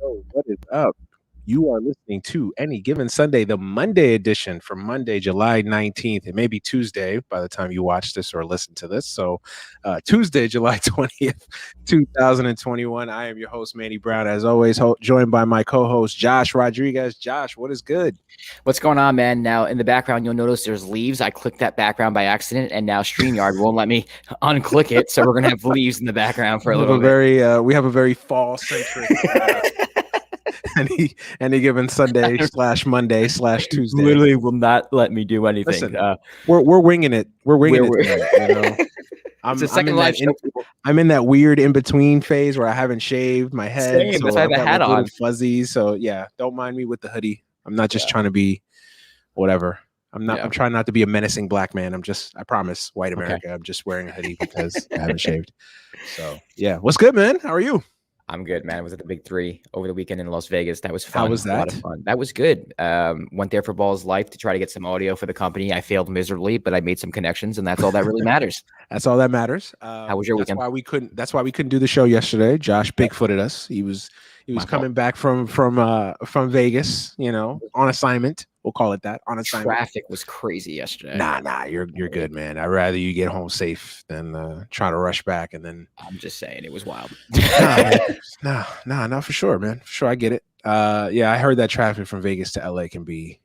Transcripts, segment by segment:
Yo, what is up? You are listening to Any Given Sunday, the Monday edition from Monday, July 19th. It may be Tuesday by the time you watch this or listen to this. So, Tuesday, July 20th, 2021. I am your host, Manny Brown, as always, joined by my co host, Josh Rodriguez. Josh, what is good? What's going on, man? Now, in the background, you'll notice there's leaves. I clicked that background by accident, and now StreamYard won't let me unclick it. So we're going to have leaves in the background for a little bit. We have a very fall-centric any given Sunday / Monday / Tuesday. Literally will not let me do anything. Listen, we're winging it. We're winging it tonight, you know? I'm in that weird in between phase where I haven't shaved my head. Same, so I have a hat on. Fuzzies. So yeah, don't mind me with the hoodie. I'm not just trying to be whatever. I'm trying not to be a menacing black man. I promise, white America. Okay. I'm just wearing a hoodie because I haven't shaved. So yeah, what's good, man? How are you? I'm good, man. I was at the Big 3 over the weekend in Las Vegas. That was fun. How was that? A lot of fun. That was good. Went there for Balls Life to try to get some audio for the company. I failed miserably, but I made some connections, and that's all that really matters. That's all that matters. How was your weekend? That's why we couldn't do the show yesterday. Josh Bigfooted us. He was coming back from Vegas, on assignment. We'll call it that. On assignment. Traffic was crazy yesterday. Nah, you're good, man. I'd rather you get home safe than try to rush back and then. I'm just saying it was wild. Nah, for sure, man. For sure, I get it. Yeah, I heard that traffic from Vegas to LA can be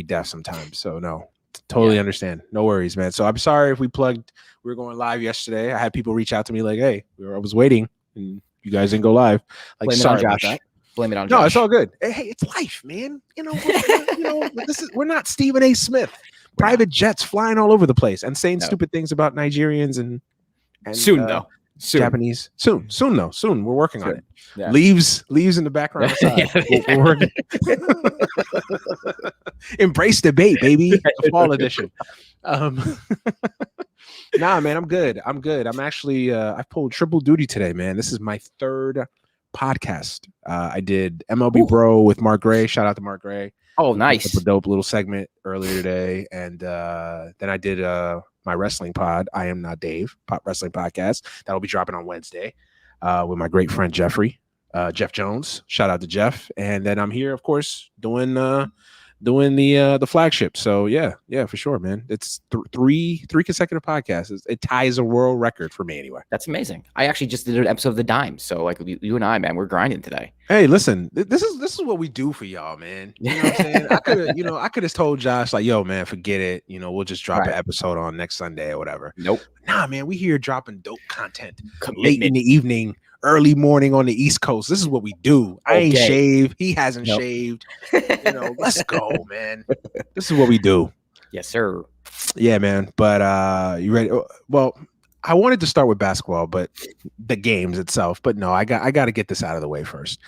death sometimes. So no, totally understand. No worries, man. So I'm sorry if we were going live yesterday. I had people reach out to me like, hey, I was waiting and you guys didn't go live. Like, blame sorry it on Josh. About that. Blame it on Josh. No, it's all good. Hey, it's life, man. We're not Stephen A. Smith. Private jets flying all over the place and saying stupid things about Nigerians and soon though. Soon. Japanese. Soon. We're working on it. Yeah. Leaves in the background. We're working. Embrace debate, baby. The fall edition. Nah, man, I'm good. I'm actually I pulled triple duty today, man. This is my third podcast. I did MLB Bro with Mark Gray. Shout out to Mark Gray. Oh, nice. A dope little segment earlier today. And then I did my wrestling pod, I Am Not Dave, wrestling podcast. That'll be dropping on Wednesday with my great friend Jeff Jones. Shout out to Jeff. And then I'm here, of course, doing the flagship. So yeah, for sure, man. It's three consecutive podcasts. It ties a world record for me anyway. That's amazing. I actually just did an episode of The Dime. So like you and I, man, we're grinding today. Hey, listen, this is what we do for y'all, man. You know what I'm saying? I could have told Josh like, yo, man, forget it. We'll just drop an episode on next Sunday or whatever. Nope. Nah, man, we here dropping dope content late in the evening, early morning on the East Coast. This is what we do. I ain't shaved. He hasn't shaved. Let's go, man. This is what we do. Yes, sir. Yeah, man. But you ready? Well, I wanted to start with basketball, but the games itself. But no, I got to get this out of the way first.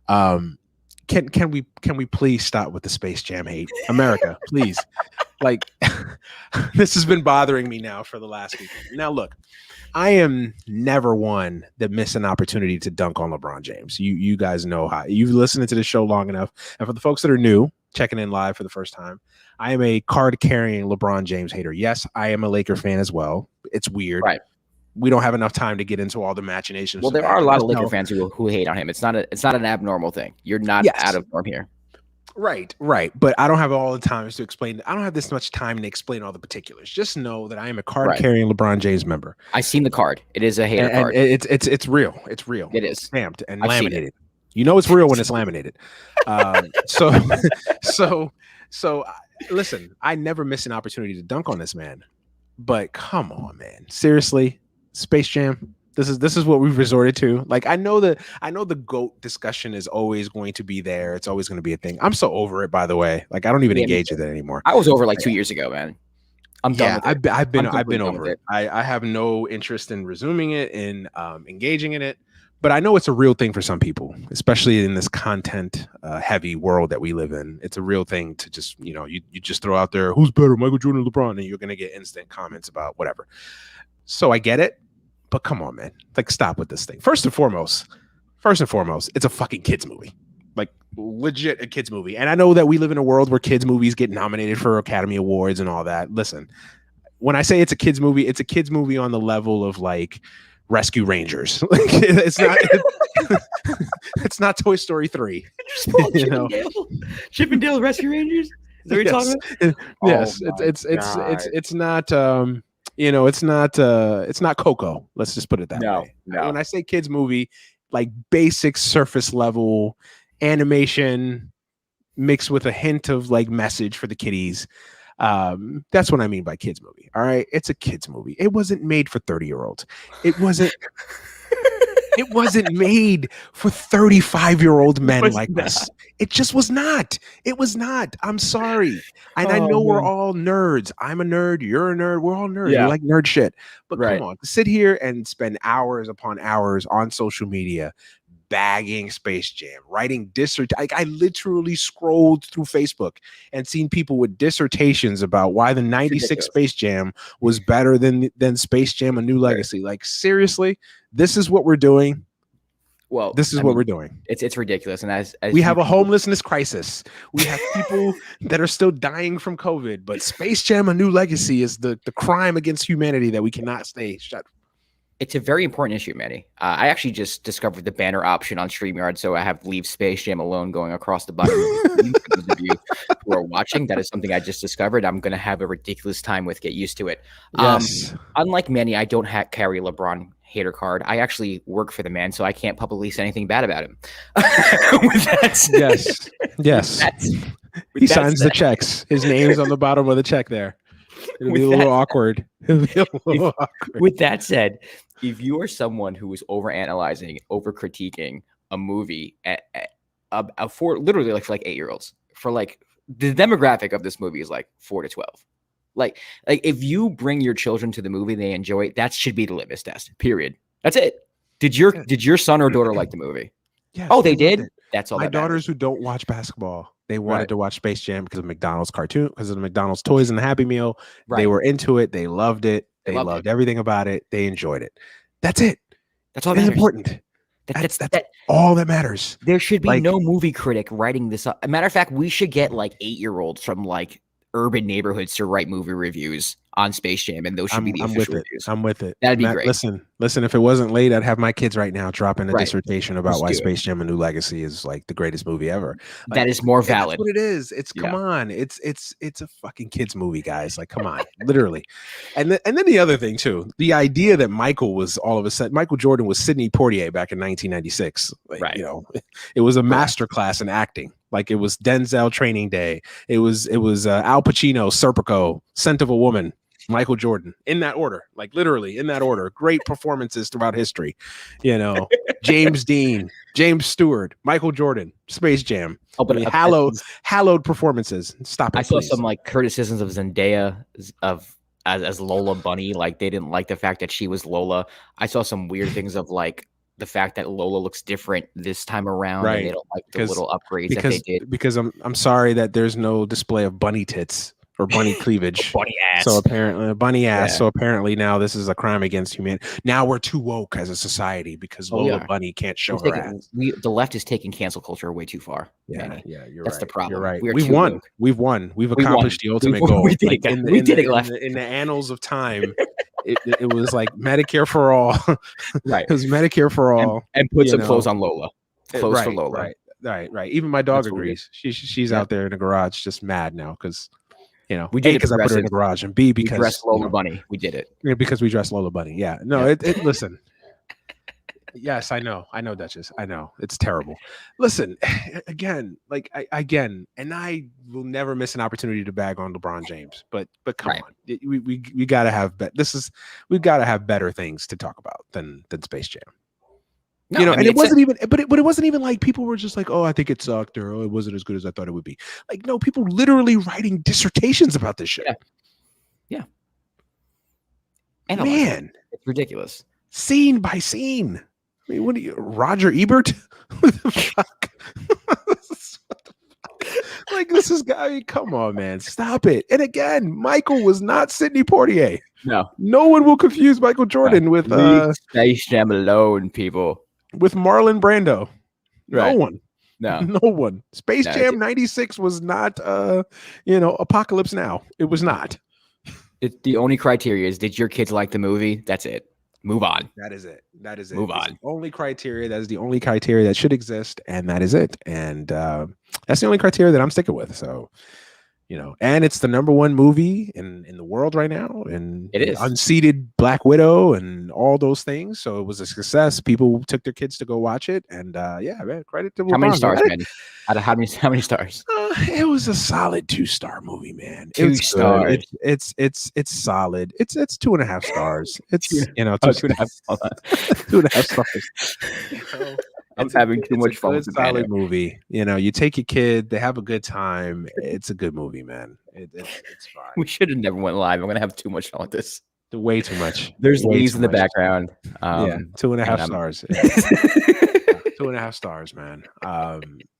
Can we please stop with the Space Jam hate, America? Please. Like, this has been bothering me now for the last week. Now, look. I am never one that miss an opportunity to dunk on LeBron James. You guys know how you've listened to the show long enough. And for the folks that are new, checking in live for the first time, I am a card-carrying LeBron James hater. Yes, I am a Laker fan as well. It's weird. Right. We don't have enough time to get into all the machinations. Well, there are a lot of Laker fans who hate on him. It's not an abnormal thing. You're not out of norm here. Right. But I don't have all the time to explain. I don't have this much time to explain all the particulars. Just know that I am a card-carrying LeBron James member. I've seen the card. It is a hater card. It's real. It's real. It is stamped and laminated. It's real when it's laminated. So listen, I never miss an opportunity to dunk on this man. But come on, man. Seriously, Space Jam. This is what we've resorted to. Like, I know the GOAT discussion is always going to be there. It's always going to be a thing. I'm so over it, by the way. Like, I don't even engage with it anymore. I was over like 2 years ago, man. I'm done with it. I've been over it. I have no interest in resuming it and engaging in it. But I know it's a real thing for some people, especially in this content heavy world that we live in. It's a real thing to just, you just throw out there, who's better, Michael Jordan or LeBron? And you're going to get instant comments about whatever. So I get it. But come on, man. Like, stop with this thing. First and foremost, it's a fucking kids movie. Like, legit a kids movie. And I know that we live in a world where kids movies get nominated for Academy Awards and all that. Listen, when I say it's a kids movie on the level of like Rescue Rangers. Like, it's it's not Toy Story 3. You know, Chip and Dale Rescue Rangers. Is that what you're talking about? Yes, it's not. You know, it's not Coco. Let's just put it that way. No. When I say kids movie, like basic surface level animation mixed with a hint of like message for the kiddies. That's what I mean by kids movie. All right, it's a kids movie. It wasn't made for 30-year-olds. It wasn't. It wasn't made for 35-year-old men like us. It just was not. It was not. I'm sorry. And I know we're all nerds. I'm a nerd. You're a nerd. We're all nerds. We like nerd shit. But come on, sit here and spend hours upon hours on social media bagging Space Jam, writing I literally scrolled through Facebook and seen people with dissertations about why the 96 Space Jam was better than Space Jam: A New Legacy. Like, seriously, this is what we're doing. Well, this is what we're doing. It's ridiculous. And as we have a homelessness crisis, we have people that are still dying from COVID, but Space Jam: A New Legacy is the crime against humanity that we cannot stay shut. It's a very important issue, Manny. I actually just discovered the banner option on StreamYard, so I have Leave Space Jam Alone going across the bottom. For those of you who are watching, that is something I just discovered. I'm going to have a ridiculous time with. Get used to it. Yes. Unlike Manny, I don't carry a LeBron hater card. I actually work for the man, so I can't publicly say anything bad about him. With that said, yes. He signs the checks. His name's on the bottom of the check there. It'll be a little awkward. With that said, if you are someone who is overanalyzing, overcritiquing a movie for literally like for like 8-year-olds, for like the demographic of this movie is like 4 to 12. Like if you bring your children to the movie, they enjoy it. That should be the litmus test. Period. That's it. Did your son or daughter like the movie? Yes, they did. That's all. My daughters who don't watch basketball, they wanted to watch Space Jam because of McDonald's cartoon, because of the McDonald's toys and the Happy Meal. They were into it. They loved it. They loved everything about it. They enjoyed it. That's it. That's all that matters. Important. That's all that matters. There should be no movie critic writing this up. As a matter of fact, we should get like 8-year-olds from like urban neighborhoods to write movie reviews on Space Jam, and those should be the official reviews. I'm with it. That'd be great. Listen, if it wasn't late, I'd have my kids right now dropping a dissertation about why Space Jam: A New Legacy is like the greatest movie ever. Like, that is more valid. That's what it is. Come on. It's a fucking kids movie, guys. Like, come on, literally. And then the other thing too, the idea that Michael Jordan was Sidney Poitier back in 1996. Like, you know, it was a masterclass in acting. Like, it was Denzel Training Day. It was Al Pacino, Serpico, Scent of a Woman, Michael Jordan, in that order, like literally in that order. Great performances throughout history. You know, James Dean, James Stewart, Michael Jordan, Space Jam. Hallowed performances. Stop it. I saw some like criticisms of Zendaya as Lola Bunny. Like, they didn't like the fact that she was Lola. I saw some weird things of like the fact that Lola looks different this time around, and they don't like the little upgrades that they did. Because I'm sorry that there's no display of bunny tits or bunny cleavage. Bunny ass. So apparently bunny ass. Yeah. So apparently now this is a crime against humanity. Now we're too woke as a society because Lola Bunny can't show her ass. The left is taking cancel culture way too far. Yeah, you're That's the problem. You're right. We've won. Woke. We've won. We've accomplished the ultimate goal. We did it. We did it left. In the annals of time. It was like Medicare for all. Right. It was Medicare for all. And put some clothes on Lola. Clothes for Lola. Right. Even my dog agrees. She's out there in the garage just mad now because, you know, we did it because I put her in the garage, and B, because we dressed Lola Bunny. We did it. Yeah, because we dressed Lola Bunny. Yeah. No, listen. Yes, I know, Duchess. I know it's terrible. Listen, again, and I will never miss an opportunity to bag on LeBron James. But come on, we got to have we've got to have better things to talk about than Space Jam. No, you know, and it wasn't even, but it wasn't even like people were just like, oh, I think it sucked, or oh, it wasn't as good as I thought it would be. Like, no, people literally writing dissertations about this shit. Yeah. Man, it's ridiculous. Scene by scene. I mean, what are you, Roger Ebert? What the fuck? Like, this is guy. Come on, man, stop it. And again, Michael was not Sidney Poitier. No one will confuse Michael Jordan with Space Jam alone, people. With Marlon Brando. No one. No one. Space Jam 96 was not Apocalypse Now. It was not. The only criteria is, did your kids like the movie? That's it. Move on. That is it. That is it. Move It's on. the only criteria. That is the only criteria that should exist, and that is it. And that's the only criteria that I'm sticking with. So, and it's the #1 movie in the world right now, and It is. unseated Black Widow and all those things. So it was a success. People took their kids to go watch it, and yeah, man, credit to How many LeBron. stars, man? How many stars? It was a solid 2-star movie, man. 2 stars. It's solid. It's 2.5 stars. It's 2.5. 2.5 stars. I'm having too much fun with the solid movie. You take your kid, they have a good time. It's a good movie, man. It's fine. We should have never went live. I'm gonna have too much fun with this. Way too much. There's leaves in the background. Yeah, 2.5 stars. 2.5 stars, man.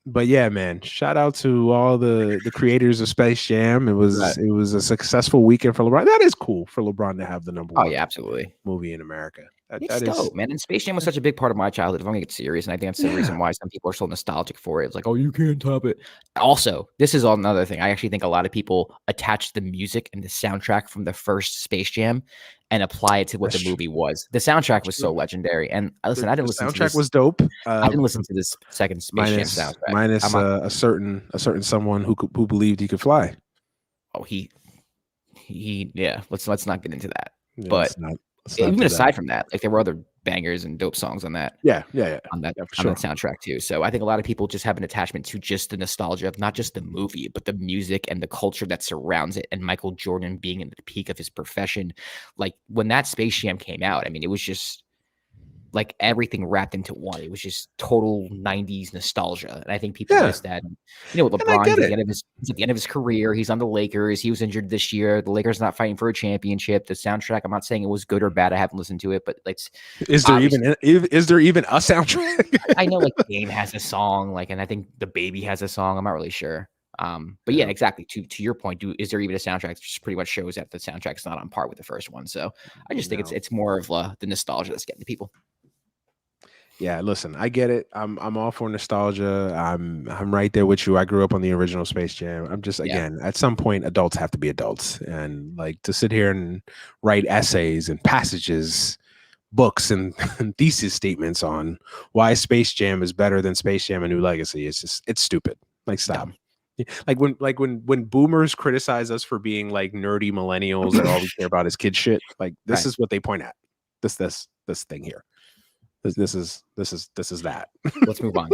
But yeah, man, shout out to all the creators of Space Jam. It was a successful weekend for LeBron. That is cool for LeBron to have the #1 Oh yeah, absolutely. movie in America. It's dope, man. And Space Jam was such a big part of my childhood. If I'm gonna get serious, and I think that's the reason why some people are so nostalgic for it. It's like, oh, you can't top it. Also, this is another thing. I actually think a lot of people attach the music and the soundtrack from the first Space Jam and apply it to what the movie was. The soundtrack was so legendary. And listen, I didn't listen to this. Soundtrack was dope. I didn't listen to this second Space Jam soundtrack. Minus a certain someone who believed he could fly. Oh, he yeah. Let's not get into that. Yeah, but even aside from that, like there were other bangers and dope songs on that. Yeah. On that soundtrack too. So I think a lot of people just have an attachment to just the nostalgia of not just the movie, but the music and the culture that surrounds it. And Michael Jordan being in the peak of his profession, like when that Space Jam came out, I mean, it was just like everything wrapped into one. It was just total 90s nostalgia. And I think people miss that. And, LeBron, he's at the end of his career. He's on the Lakers. He was injured this year. The Lakers not fighting for a championship. The soundtrack, I'm not saying it was good or bad. I haven't listened to it, but is there even a soundtrack? I know like Game has a song, and I think The Baby has a song. I'm not really sure. But yeah, exactly. To your point, is there even a soundtrack? It just pretty much shows that the soundtrack's not on par with the first one. So I just think it's more of the nostalgia that's getting to people. Yeah, listen, I get it. I'm all for nostalgia. I'm right there with you. I grew up on the original Space Jam. I'm just again, at some point, adults have to be adults, and like to sit here and write essays and passages, books and thesis statements on why Space Jam is better than Space Jam: A New Legacy. It's stupid. Like stop. Yeah. Like when boomers criticize us for being like nerdy millennials and all we care about is kid shit. Like this is what they point at. This thing here. This is that. Let's move on.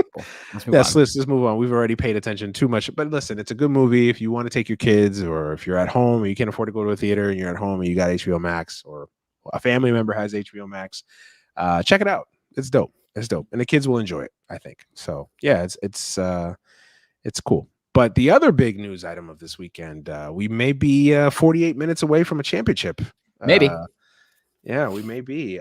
Let's move on. We've already paid attention too much. But listen, it's a good movie if you want to take your kids, or if you're at home and you can't afford to go to a theater and you're at home and you got HBO Max, or a family member has HBO Max. Check it out. It's dope. And the kids will enjoy it, I think. So yeah, it's cool. But the other big news item of this weekend, we may be 48 minutes away from a championship. Maybe. Yeah, we may be.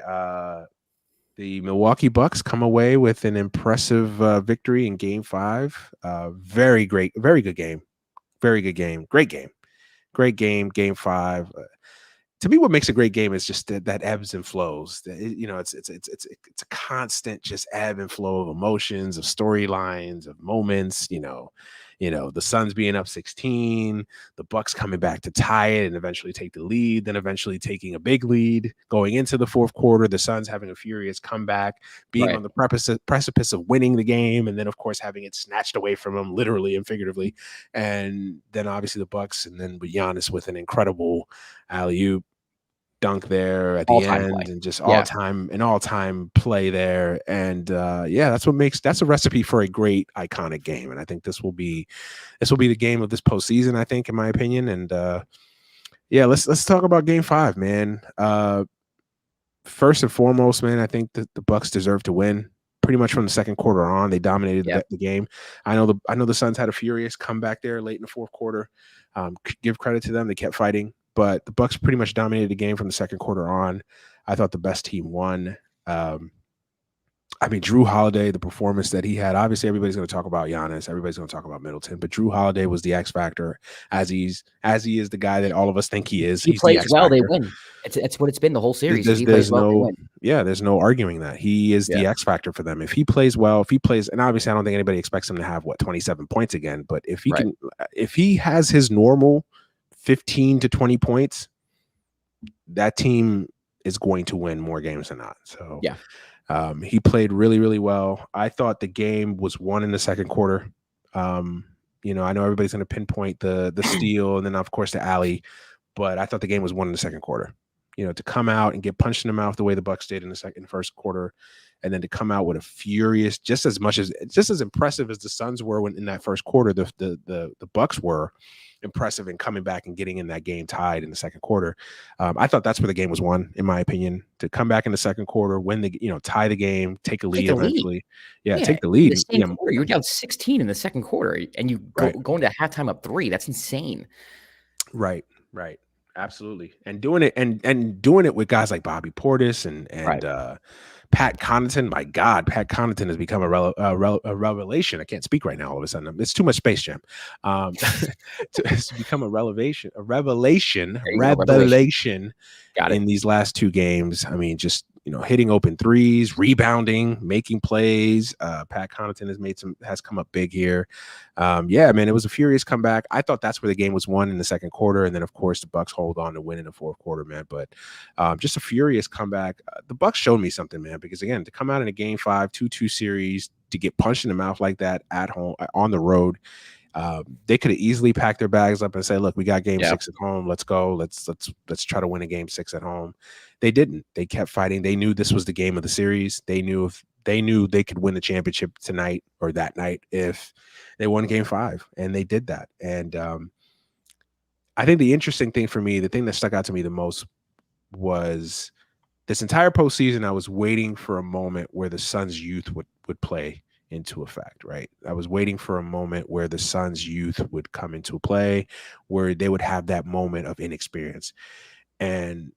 The Milwaukee Bucks come away with an impressive victory in Game 5. Very good game. Great game. Game 5. To me, what makes a great game is just that ebbs and flows. It's a constant just ebb and flow of emotions, of storylines, of moments. The Suns being up 16, the Bucks coming back to tie it and eventually take the lead, then eventually taking a big lead going into the fourth quarter. The Suns having a furious comeback, being on the precipice of winning the game, and then of course having it snatched away from them, literally and figuratively. And then obviously the Bucks, and then with Giannis with an incredible alley-oop dunk there at the end, and just all-time play there. And that's a recipe for a great iconic game. And I think this will be the game of this postseason, I think, in my opinion. And let's talk about Game 5, man. First and foremost, man, I think that the Bucks deserve to win. Pretty much from the second quarter on, they dominated the game. I know the Suns had a furious comeback there late in the fourth quarter. Give credit to them; they kept fighting. But the Bucks pretty much dominated the game from the second quarter on. I thought the best team won. Jrue Holiday, the performance that he had. Obviously, everybody's going to talk about Giannis. Everybody's going to talk about Middleton. But Jrue Holiday was the X factor, as he is the guy that all of us think he is. He plays well, they win. It's what it's been the whole series. There's no arguing that he is the X factor for them. If he plays well, and obviously I don't think anybody expects him to have 27 points again. But if he has his normal 15 to 20 points, that team is going to win more games than not. So Yeah. he played really, really well. I thought the game was won in the second quarter. You know, I know everybody's going to pinpoint the steal and then of course the alley, but I thought the game was won in the second quarter. You know, to come out and get punched in the mouth the way the Bucks did in the first quarter, and then to come out with a furious, just as impressive as the Suns were when in that first quarter, the Bucks were impressive in coming back and getting in that game tied in the second quarter. I thought that's where the game was won, in my opinion. To come back in the second quarter, win the, you know, tie the game, take a lead eventually. Yeah, take the lead. In the same quarter, you were down 16 in the second quarter, and you go into halftime up 3. That's insane. Right. Absolutely. And doing it with guys like Bobby Portis and Pat Connaughton. My God, Pat Connaughton has become a revelation. I can't speak right now all of a sudden. It's too much Space Jam. It's become a revelation in these last 2 games. I mean, just, you know, hitting open threes, rebounding, making plays. Pat Connaughton has come up big here. Yeah, man, it was a furious comeback. I thought that's where the game was won in the second quarter, and then of course the Bucks hold on to win in the fourth quarter, man. But just a furious comeback. The Bucks showed me something, man, because again, to come out in a Game 5 2-2 series, to get punched in the mouth like that at home on the road. They could have easily packed their bags up and say, look, we got game 6 at home. Let's go. Let's try to win a game 6 at home. They didn't. They kept fighting. They knew this was the game of the series. They knew they could win the championship tonight or that night if they won game 5, and they did that. And I think the interesting thing for me, the thing that stuck out to me the most was this entire postseason, I was waiting for a moment where the Suns' youth would play into effect, right? I was waiting for a moment where the Suns' youth would come into play, where they would have that moment of inexperience. And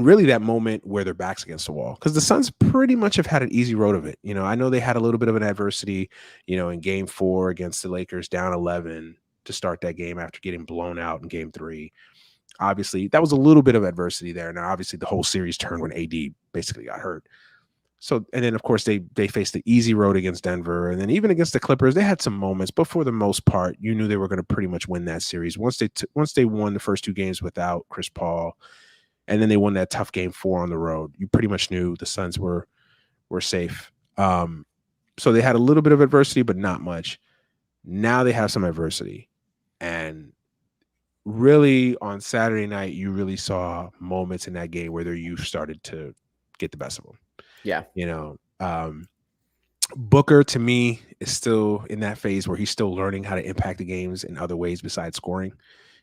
really that moment where their backs against the wall, because the Suns pretty much have had an easy road of it. You know, I know they had a little bit of an adversity, you know, in game 4 against the Lakers, down 11 to start that game after getting blown out in game 3. Obviously, that was a little bit of adversity there. Now, obviously, the whole series turned when AD basically got hurt. So, and then of course they faced the easy road against Denver, and then even against the Clippers, they had some moments, but for the most part, you knew they were going to pretty much win that series. Once they won the first 2 games without Chris Paul, and then they won that tough game 4 on the road, you pretty much knew the Suns were safe. So they had a little bit of adversity, but not much. Now they have some adversity, and really on Saturday night, you really saw moments in that game where their youth started to get the best of them. Yeah. You know, Booker to me is still in that phase where he's still learning how to impact the games in other ways besides scoring.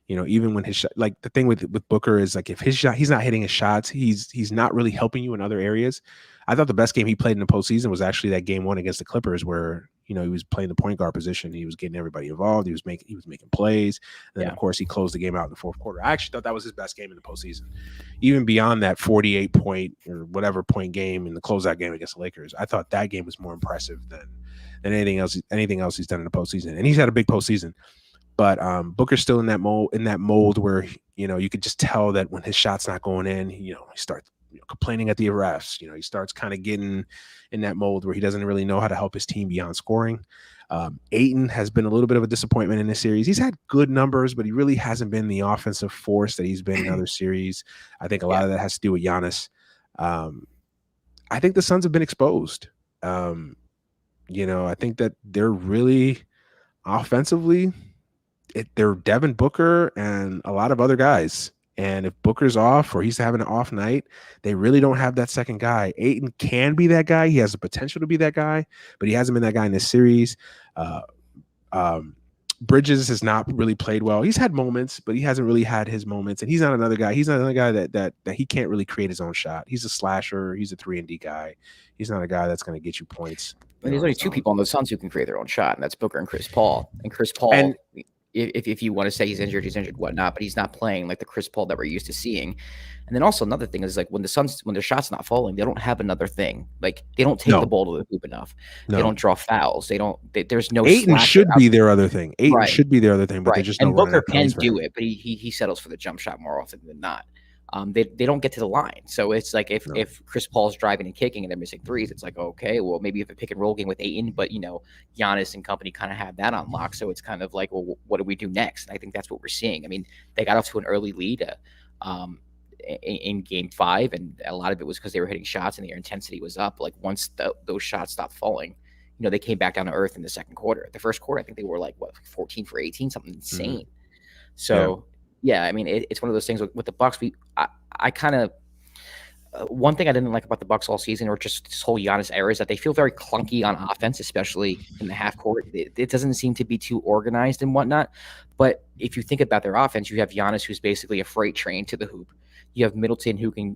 You know, even when his shot, like the thing with Booker is like if his shot, he's not hitting his shots, he's not really helping you in other areas. I thought the best game he played in the postseason was actually that game 1 against the Clippers, where, you know, he was playing the point guard position. He was getting everybody involved. He was making plays. And then of course he closed the game out in the fourth quarter. I actually thought that was his best game in the postseason. Even beyond that 48 point or whatever point game in the closeout game against the Lakers, I thought that game was more impressive than anything else he's done in the postseason. And he's had a big postseason. But Booker's still in that mold where, you know, you could just tell that when his shot's not going in, he starts complaining at the refs. You know, he starts kind of getting in that mold where he doesn't really know how to help his team beyond scoring. Ayton has been a little bit of a disappointment in this series. He's had good numbers, but he really hasn't been the offensive force that he's been in other series. I think a lot of that has to do with Giannis. I think the Suns have been exposed. You know, I think that they're really offensively, they're Devin Booker and a lot of other guys. And if Booker's off or he's having an off night, they really don't have that second guy. Ayton can be that guy. He has the potential to be that guy, but he hasn't been that guy in this series. Bridges has not really played well. He's had moments, but he hasn't really had his moments. And he's not another guy. He's not another guy that he can't really create his own shot. He's a slasher. He's a 3-and-D guy. He's not a guy that's going to get you points. And there's only 2 people on the Suns who can create their own shot, and that's Booker and Chris Paul. And Chris Paul, if you want to say he's injured, whatnot, but he's not playing like the Chris Paul that we're used to seeing. And then also another thing is like when their shot's not falling, they don't have another thing. Like they don't take the ball to the hoop enough. No. They don't draw fouls. There's no. Ayton should be their other thing. Ayton should be their other thing, but they just and Booker can do it, but he settles for the jump shot more often than not. They don't get to the line. So it's like if Chris Paul's driving and kicking and they're missing threes, it's like, okay, well, maybe if a pick and roll game with Ayton, but, you know, Giannis and company kind of have that on lock. So it's kind of like, well, what do we do next? And I think that's what we're seeing. I mean, they got off to an early lead. in Game 5, and a lot of it was because they were hitting shots and their intensity was up. Like once those shots stopped falling, they came back down to earth in the second quarter. The first quarter, I think they were like 14 for 18, something insane. So yeah, I mean, it's one of those things with the Bucks. I kind of one thing I didn't like about the Bucks all season, or just this whole Giannis era, is that they feel very clunky on offense, especially in the half court. It doesn't seem to be too organized and whatnot. But if you think about their offense, you have Giannis, who's basically a freight train to the hoop. You have Middleton, who can,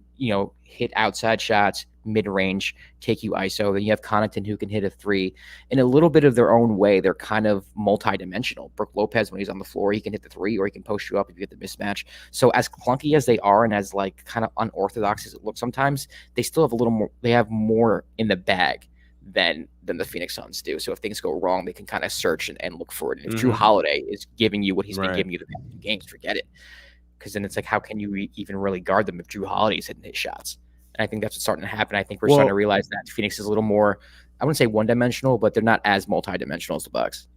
hit outside shots, mid-range, take you ISO. Then you have Connaughton, who can hit a three. In a little bit of their own way, they're kind of multi-dimensional. Brook Lopez, when he's on the floor, he can hit the three, or he can post you up if you get the mismatch. So as clunky as they are, and as like kind of unorthodox as it looks sometimes, they still have a little more. They have more in the bag than the Phoenix Suns do. So if things go wrong, they can kind of search and look for it. And if Drew Holiday is giving you what he's been giving you the past 2 games, forget it. Because then it's like, how can you even really guard them if Drew Holiday's hitting his shots? And I think that's what's starting to happen. I think we're starting to realize that Phoenix is a little more, I wouldn't say one-dimensional, but they're not as multi-dimensional as the Bucks.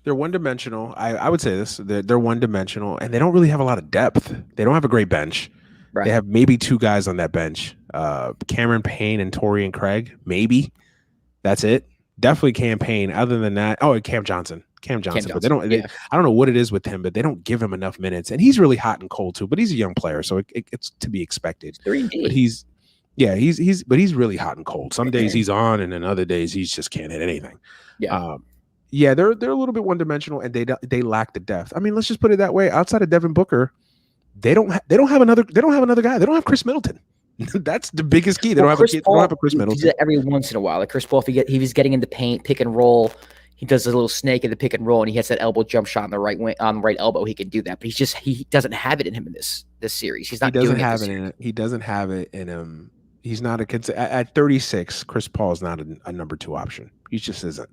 They're one-dimensional. I would say this. They're one-dimensional, and they don't really have a lot of depth. They don't have a great bench. Right. They have maybe 2 guys on that bench, Cameron Payne and Torian Craig, maybe. That's it. Definitely Cam Payne. Other than that, Cam Johnson. But they don't. I don't know what it is with him, but they don't give him enough minutes, and he's really hot and cold too. But he's a young player, so it's to be expected. But he's really hot and cold. Some days he's on, and then other days he just can't hit anything. Yeah, they're a little bit one dimensional, and they lack the depth. I mean, let's just put it that way. Outside of Devin Booker, they don't have another guy. They don't have Chris Middleton. That's the biggest key. They don't have a Chris Middleton. Every once in a while, like Chris Paul, if he was getting in the paint, pick and roll. He does a little snake in the pick and roll, and he hits that elbow jump shot on the right wing, on the right elbow. He can do that, but he doesn't have it in him in this series. He's not. He doesn't have it in it. He doesn't have it in him. He's not at 36. Chris Paul is not a number 2 option. He just isn't.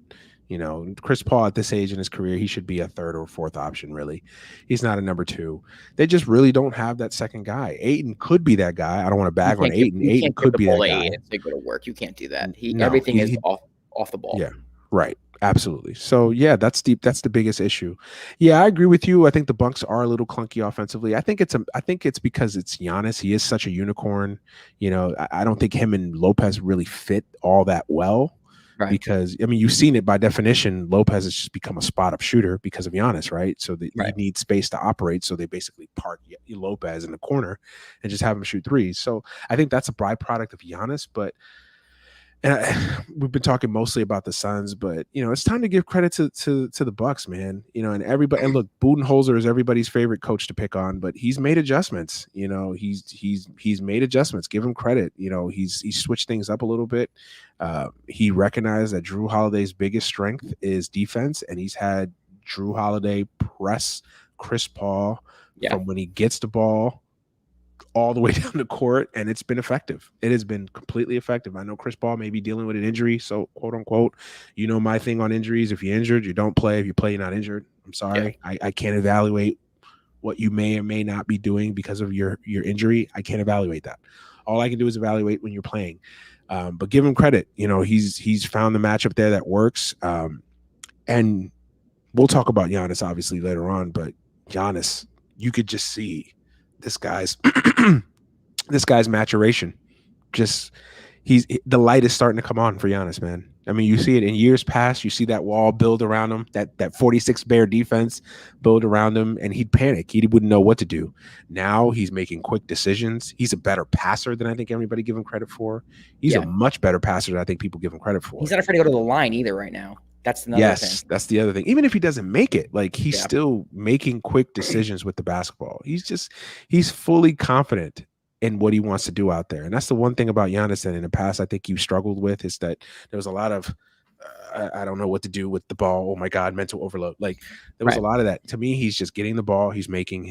Chris Paul at this age in his career, he should be a 3rd or 4th option. Really, he's not a number 2. They just really don't have that second guy. Ayton could be that guy. I don't want to bag on Ayton. Ayton could be that guy. They go to work. You can't do that. Everything is off the ball. Yeah. Right. Absolutely. So yeah, that's the biggest issue. Yeah, I agree with you. I think the Bucks are a little clunky offensively. I think it's because it's Giannis. He is such a unicorn. I don't think him and Lopez really fit all that well. Right. Because you've seen it by definition. Lopez has just become a spot up shooter because of Giannis, right? So they need space to operate. So they basically park Lopez in the corner and just have him shoot threes. So I think that's a byproduct of Giannis, but. And we've been talking mostly about the Suns, but it's time to give credit to the Bucks, man. And everybody. And look, Budenholzer is everybody's favorite coach to pick on, but he's made adjustments. He's made adjustments. Give him credit. He's switched things up a little bit. He recognized that Drew Holiday's biggest strength is defense, and he's had Drew Holiday press Chris Paul from when he gets the ball all the way down the court, and it's been effective. It has been completely effective. I know Chris Paul may be dealing with an injury, so quote unquote, my thing on injuries. If you're injured, you don't play. If you play, you're not injured. I'm sorry. Yeah. I can't evaluate what you may or may not be doing because of your injury. I can't evaluate that. All I can do is evaluate when you're playing. But give him credit. He's found the matchup there that works. And we'll talk about Giannis obviously later on, but Giannis, you could just see this guy's maturation. Just the light is starting to come on for Giannis, man. You see it in years past. You see that wall build around him, that 46 Bear defense build around him, and he'd panic. He wouldn't know what to do. Now he's making quick decisions. He's a better passer than I think everybody give him credit for. He's a much better passer than I think people give him credit for. He's not afraid to go to the line either right now. That's another thing. That's the other thing. Even if he doesn't make it, he's still making quick decisions with the basketball. He's fully confident in what he wants to do out there. And that's the one thing about Giannis that in the past I think you struggled with, is that there was a lot of I don't know what to do with the ball. Oh my God, mental overload. There was a lot of that. To me, he's just getting the ball. He's making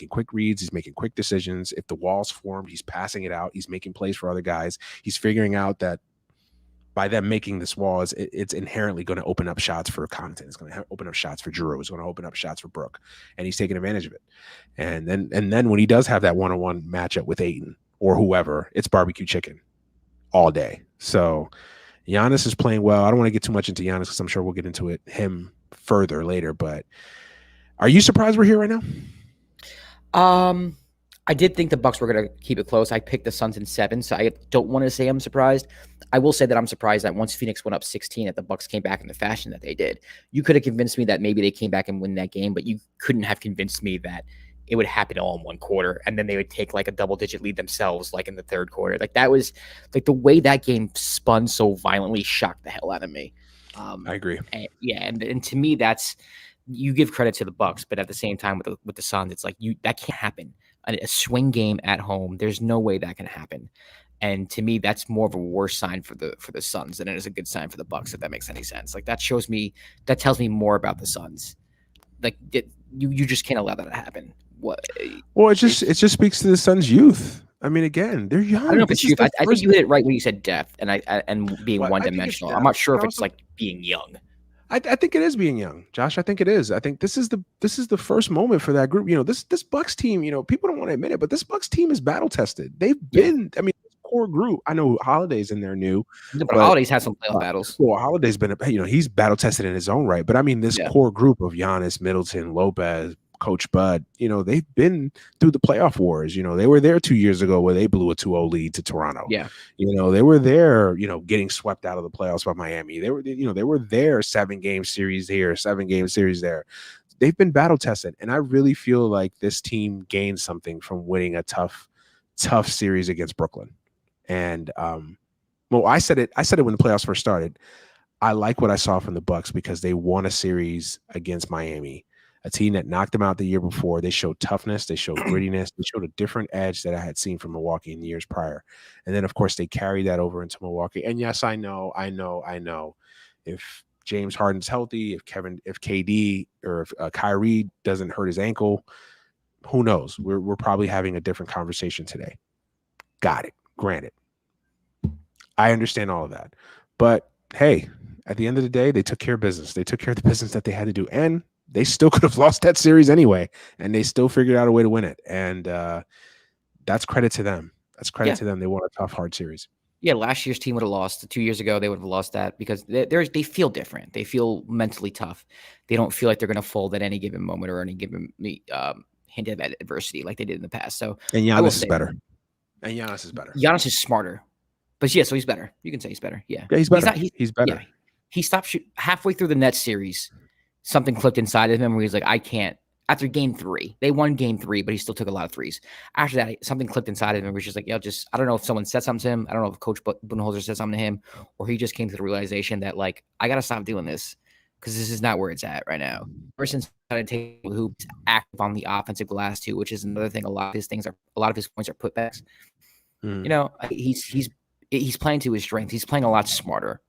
quick reads. He's making quick decisions. If the wall's formed, he's passing it out. He's making plays for other guys. He's figuring out that by them making this wall, it's inherently going to open up shots for Connaughton. It's going to open up shots for Drew. It's going to open up shots for Brook, and he's taking advantage of it. And then when he does have that one-on-one matchup with Ayton or whoever, it's barbecue chicken all day. So Giannis is playing well. I don't want to get too much into Giannis because I'm sure we'll get into him further later. But are you surprised we're here right now? I did think the Bucks were going to keep it close. I picked the Suns in 7, so I don't want to say I'm surprised. I will say that I'm surprised that once Phoenix went up 16, that the Bucks came back in the fashion that they did. You could have convinced me that maybe they came back and win that game, but you couldn't have convinced me that it would happen all in one quarter, and then they would take like a double-digit lead themselves, like in the third quarter. Like that was like the way that game spun so violently shocked the hell out of me. I agree. And to me, that's you give credit to the Bucks, but at the same time with the Suns, it's like that can't happen. A swing game at home, there's no way that can happen. And to me, that's more of a worse sign for the Suns than it is a good sign for the Bucks, if that makes any sense. Like that tells me more about the Suns. Like you just can't allow that to happen. What? Well, it just speaks to the Suns' youth. I mean, again, they're young. I don't know if it's youth. I think you hit it right when you said depth and being one dimensional. I'm not sure if it's like being young. I think it is being young, Josh. I think it is. I think this is the first moment for that group. You know, this Bucks team. You know, people don't want to admit it, but this Bucks team is battle tested. They've been. I mean, core group. I know Holiday's in there new, but Holiday's had some playoff battles. Well, Holiday's been. You know, he's battle tested in his own right. But I mean, this core group of Giannis, Middleton, Lopez, Coach Bud, you know, they've been through the playoff wars. You know, they were there 2 years ago where they blew a 2-0 lead to Toronto. Yeah. You know, they were there, you know, getting swept out of the playoffs by Miami. They were there 7-game series here, 7-game series there. They've been battle tested. And I really feel like this team gained something from winning a tough series against Brooklyn. And well, I said it when the playoffs first started. I like what I saw from the Bucks because they won a series against Miami. A team that knocked them out the year before. They showed toughness. They showed grittiness. They showed a different edge that I had seen from Milwaukee in the years prior. And then, of course, they carried that over into Milwaukee. And yes, I know. If James Harden's healthy, if KD or if Kyrie doesn't hurt his ankle, who knows? We're probably having a different conversation today. Got it. Granted. I understand all of that. But, hey, at the end of the day, they took care of business. They took care of the business that they had to do. And they still could have lost that series anyway, and they still figured out a way to win it. And that's credit to them. That's credit to them. They won a tough, hard series. Yeah, last year's team would have lost. 2 years ago, they would have lost that because they feel different. They feel mentally tough. They don't feel like they're going to fold at any given moment or any given hint of adversity like they did in the past. So and Giannis is better. Giannis is smarter. But yeah, so he's better. You can say he's better. Yeah, he's better. He's better. Yeah. He stopped shooting halfway through the Nets series. Something clicked inside of him where he's like, I can't. After game 3, they won game 3, but he still took a lot of threes. After that, something clicked inside of him where he's just like, I don't know if someone said something to him. I don't know if Coach Budenholzer said something to him, or he just came to the realization that, like, I got to stop doing this because this is not where it's at right now. Ever since I take the hoops active on the offensive glass too, which is another thing. A lot of his points are putbacks. You know, he's playing to his strength. He's playing a lot smarter.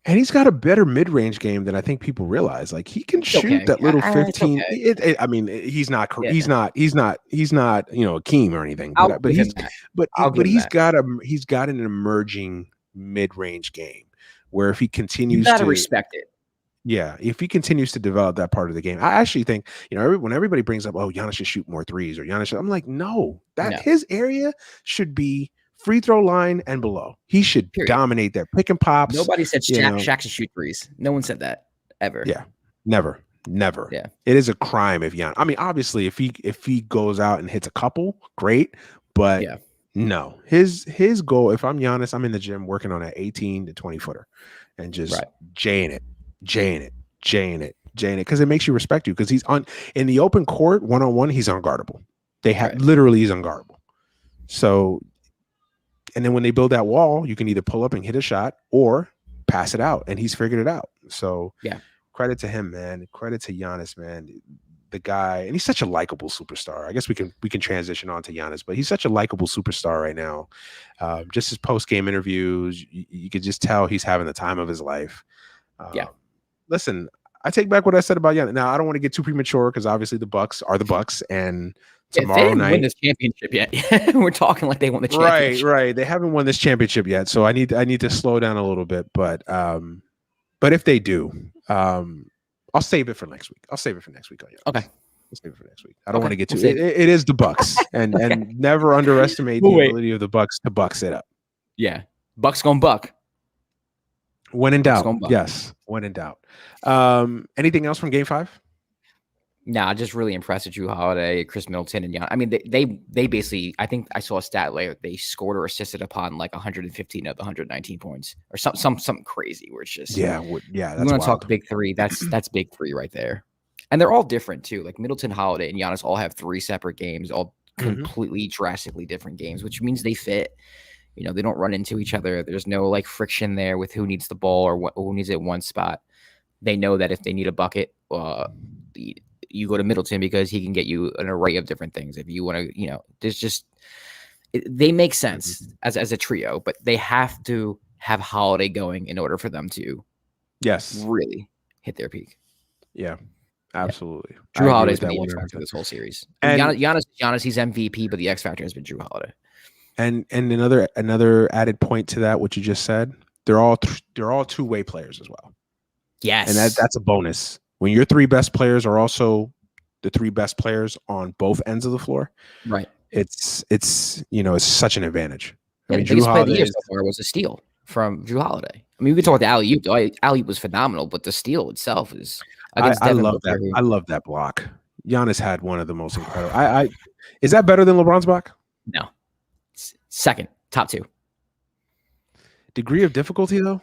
And he's got a better mid-range game than I think people realize. Like he can shoot that little 15. I mean, he's not, you know, Akeem or anything. But he's got an emerging mid-range game where if he continues to respect it. Yeah, if he continues to develop that part of the game, I actually think, you know, when everybody brings up, oh, Giannis should shoot more threes or I'm like, no, his area should be free throw line and below. He should dominate that pick and pops. Nobody said Shaq should shoot threes. No one said that ever. Yeah, never. Yeah, it is a crime if Giannis. I mean, obviously, if he goes out and hits a couple, great. But no, his goal. If I'm Giannis, I'm in the gym working on an 18 to 20 footer and just jaying it, because it makes you respect you. Because he's in the open court 1-on-1, he's unguardable. Literally he's unguardable. So. And then when they build that wall, you can either pull up and hit a shot or pass it out. And he's figured it out. So credit to him, man. Credit to Giannis, man. The guy, and he's such a likable superstar. I guess we can transition on to Giannis, but he's such a likable superstar right now. Just his post-game interviews, you could just tell he's having the time of his life. Listen, I take back what I said about Giannis. Now, I don't want to get too premature because obviously the Bucks are the Bucks, and tomorrow night, win this championship yet. We're talking like they won the championship. Right. They haven't won this championship yet, so I need to slow down a little bit. But if they do, I'll save it for next week. Okay. I'll save it for next week. I don't want to get too. It is the Bucks, and never underestimate the ability of the Bucks to bucks it up. Yeah, Bucks gonna buck. When in doubt, yes. When in doubt. Anything else from Game 5? Nah, just really impressed with Drew Holiday, Chris Middleton, and Giannis. I mean, they basically. I think I saw a stat later. They scored or assisted upon like 115 of the 119 points, or something crazy. Where it's just Yeah, that's you want to talk big three. That's big three right there, and they're all different too. Like Middleton, Holiday, and Giannis all have 3 separate games, all completely drastically different games, which means they fit. You know, they don't run into each other. There's no like friction there with who needs the ball or who needs it at one spot. They know that if they need a bucket, you go to Middleton because he can get you an array of different things. If you want to, you know, there's just they make sense as a trio, but they have to have Holiday going in order for them to really hit their peak. Yeah, absolutely. Yeah. Drew Holiday's been the X factor this whole series. And Giannis, he's MVP, but the X factor has been Drew Holiday. And another added point to that, what you just said, they're all two-way players as well. Yes, and that's a bonus. When your 3 best players are also the 3 best players on both ends of the floor, right? It's it's such an advantage. I mean, the biggest play of the year so far was a steal from Drew Holiday. I mean, we can talk about the alley-oop. Alley-oop was phenomenal, but the steal itself is. I love that. I love that block. Giannis had one of the most incredible. Is that better than LeBron's block? No, second, top 2. Degree of difficulty though.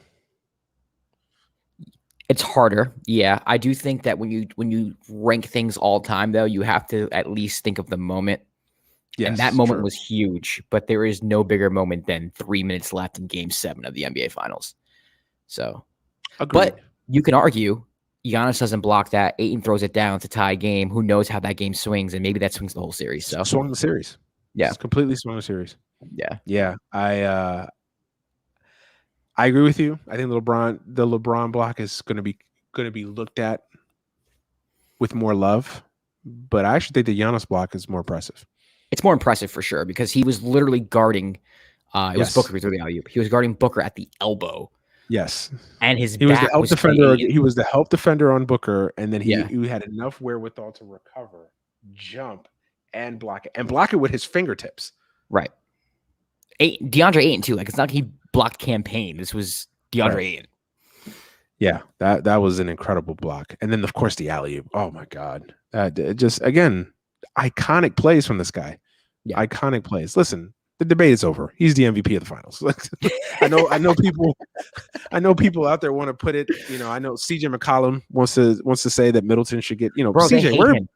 It's harder. Yeah. I do think that when you rank things all time, though, you have to at least think of the moment. Yes, and that moment was huge, but there is no bigger moment than 3 minutes left in Game 7 of the NBA Finals. So, but you can argue Giannis doesn't block that. Ayton throws it down to tie game. Who knows how that game swings, and maybe that swings the whole series. So swung the series. Yeah, it's completely swung the series. Yeah, yeah. I agree with you. I think the LeBron block is going to be looked at with more love, but I actually think the Giannis block is more impressive. It's more impressive for sure because he was literally guarding. It was Booker who threw the alley-oop. He was guarding Booker at the elbow. Yes, and he was the help defender. He was the help defender on Booker, and then he had enough wherewithal to recover, jump, and block it with his fingertips. Right. DeAndre Ayton too. Like it's not like he blocked campaign. This was DeAndre Ayton. Yeah, that was an incredible block, and then of course the alley-oop. Oh my God, just again iconic plays from this guy. Yeah. Iconic plays. Listen, the debate is over. He's the MVP of the finals. I know people out there want to put it. You know, I know CJ McCollum wants to say that Middleton should get. You know, bro, CJ,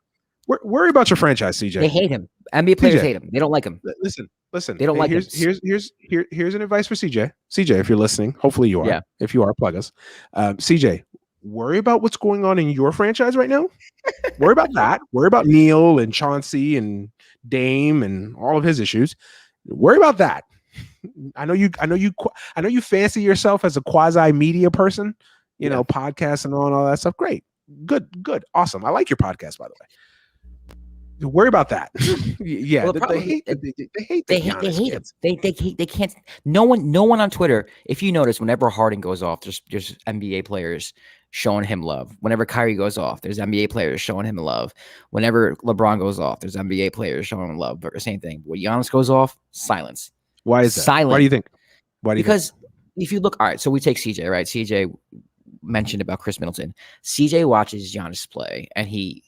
worry about your franchise, CJ. They hate him. NBA players hate him. They don't like him. Listen. They don't like him. Here's an advice for CJ. CJ, if you're listening, hopefully you are. Yeah. If you are, plug us. CJ, worry about what's going on in your franchise right now. Worry about that. Worry about Neil and Chauncey and Dame and all of his issues. Worry about that. I know you fancy yourself as a quasi media person, you know, podcasts and all that stuff. Great. Good. Awesome. I like your podcast, by the way. Worry about that. Yeah, well, they hate him. They can't. No one on Twitter. If you notice, whenever Harden goes off, there's NBA players showing him love. Whenever Kyrie goes off, there's NBA players showing him love. Whenever LeBron goes off, there's NBA players showing him love. But the same thing. When Giannis goes off, silence. Why is that? Silence. Why do you think? Because if you look, all right. So we take CJ, right? CJ mentioned about Chris Middleton. CJ watches Giannis play, and he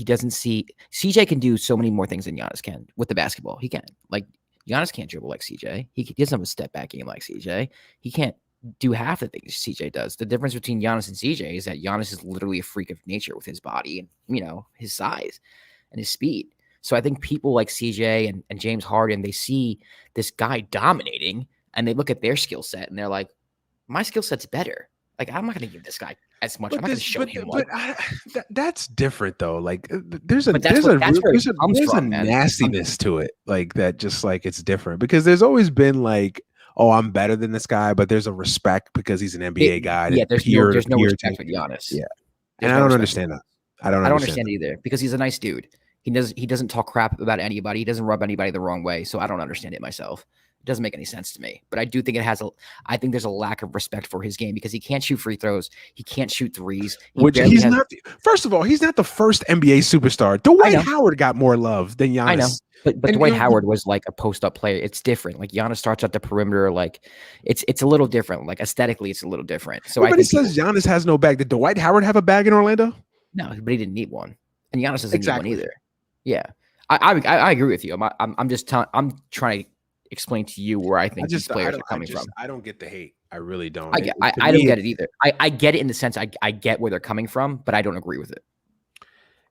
doesn't see. CJ can do so many more things than Giannis can with the basketball. He can. Like Giannis can't dribble like CJ. He doesn't have a step back game like CJ. He can't do half the things CJ does. The difference between Giannis and CJ is that Giannis is literally a freak of nature with his body and, you know, his size and his speed. So I think people like CJ and James Harden, they see this guy dominating and they look at their skill set and they're like, my skill set's better. Like, I'm not going to give this guy as much. I'm not going to show him what. That's different, though. Like, there's a nastiness to it. Like, that just, like, it's different. Because there's always been, like, oh, I'm better than this guy, but there's a respect because he's an NBA guy. Yeah, there's no respect for Giannis. Yeah. And I don't understand that. I don't understand it either because he's a nice dude. He doesn't talk crap about anybody. He doesn't rub anybody the wrong way. So I don't understand it myself. It doesn't make any sense to me. But I do think I think there's a lack of respect for his game because he can't shoot free throws. He can't shoot threes. First of all, he's not the first NBA superstar. Dwight Howard got more love than Giannis. I know. But Dwight Howard was like a post-up player. It's different. Like Giannis starts at the perimeter. Like it's a little different. Like aesthetically, it's a little different. So everybody says Giannis has no bag. Did Dwight Howard have a bag in Orlando? No, but he didn't need one. And Giannis doesn't need one either. Yeah, I agree with you. I'm just I'm trying to explain to you where I think these players are coming from. I don't get the hate. I really don't. I don't get it either. I get it in the sense I get where they're coming from, but I don't agree with it.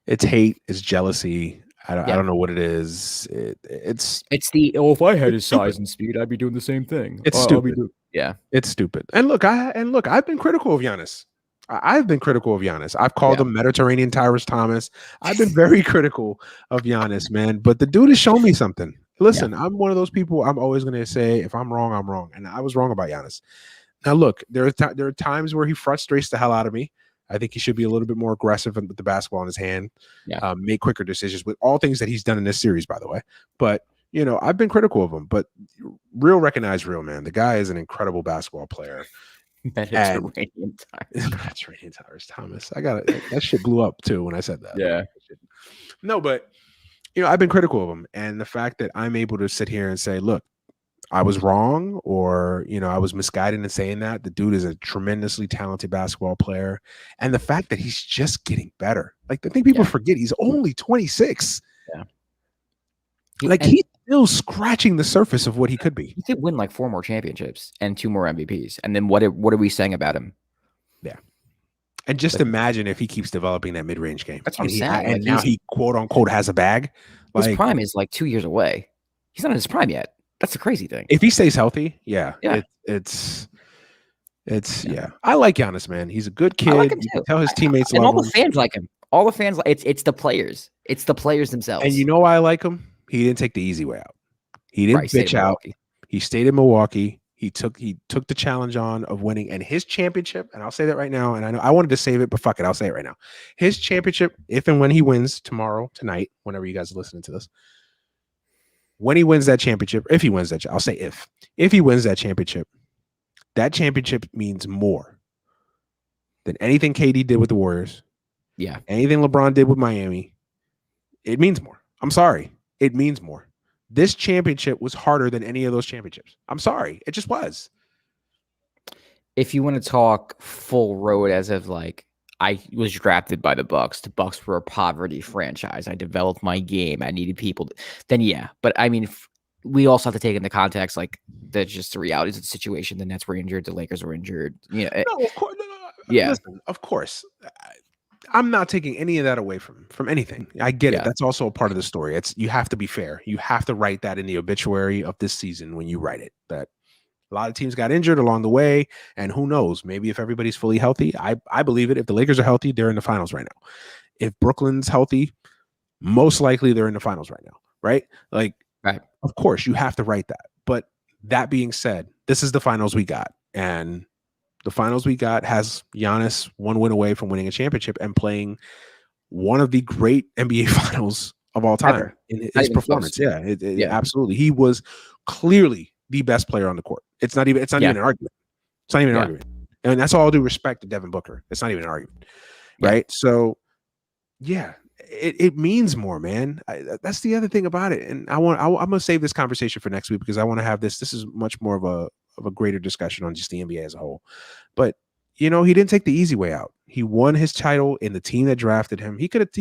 It's hate. It's jealousy. I don't know what it is. It's the if I had his size and speed, I'd be doing the same thing. It's stupid. Yeah, it's stupid. And look, I've been critical of Giannis. I've been critical of Giannis. I've called him Mediterranean Tyrus Thomas. I've been very critical of Giannis, man. But the dude has shown me something. Listen, I'm one of those people. I'm always going to say, if I'm wrong, I'm wrong. And I was wrong about Giannis. Now, look, there are times where he frustrates the hell out of me. I think he should be a little bit more aggressive with the basketball in his hand, make quicker decisions with all things that he's done in this series, by the way. But, I've been critical of him. But real recognize real, man. The guy is an incredible basketball player. Mediterranean Tyrus Thomas. I got it. That shit blew up too when I said that. Yeah. No, but I've been critical of him, and the fact that I'm able to sit here and say, look, I was wrong, or I was misguided in saying that. The dude is a tremendously talented basketball player, and the fact that he's just getting better. Like, the thing people forget, he's only 26. Yeah. He's still scratching the surface of what he could be. He could win like 4 more championships and 2 more MVPs. And then what are we saying about him? Yeah. And just imagine if he keeps developing that mid-range game. That's what I'm saying. And now he, quote unquote, has a bag. His prime is like 2 years away. He's not in his prime yet. That's the crazy thing. If he stays healthy, it's I like Giannis, man. He's a good kid. I like him too. You can tell his teammates and love all the fans like him. All the fans, it's the players. It's the players themselves. And you know why I like him? He didn't take the easy way out. He didn't bitch out. He stayed in Milwaukee. He took the challenge on of winning, and his championship, and I'll say that right now, and I know I wanted to save it, but fuck it, I'll say it right now. His championship, if and when he wins tonight, whenever you guys are listening to this, when he wins that championship, if he wins that, I'll say if he wins that championship means more than anything KD did with the Warriors. Yeah. Anything LeBron did with Miami. It means more. I'm sorry. It means more. This championship was harder than any of those championships. I'm sorry. It just was. If you want to talk full road as of like, I was drafted by the Bucks. The Bucks were a poverty franchise. I developed my game. I needed people. Then yeah. But I mean, we also have to take into context, like, that's just the realities of the situation. The Nets were injured. The Lakers were injured. No, of course. No. Yeah. Listen, of course. I'm not taking any of that away from anything. I get it. That's also a part of the story. You have to be fair. You have to write that in the obituary of this season when you write it, that a lot of teams got injured along the way, and who knows, maybe if everybody's fully healthy, I believe it. If the Lakers are healthy, they're in the finals right now. If Brooklyn's healthy, most likely they're in the finals right now, right? Like, right. Of course, you have to write that. But that being said, this is the finals we got, and the finals we got has Giannis 1 win away from winning a championship and playing one of the great NBA finals of all time in his performance. Yeah, absolutely. He was clearly the best player on the court. It's not even an argument. It's not even an argument. And that's all due respect to Devin Booker. It's not even an argument. Right. So it means more, man. That's the other thing about it. And I'm going to save this conversation for next week because I want to have this. This is much more of a greater discussion on just the NBA as a whole. But he didn't take the easy way out. He won his title in the team that drafted him. He could have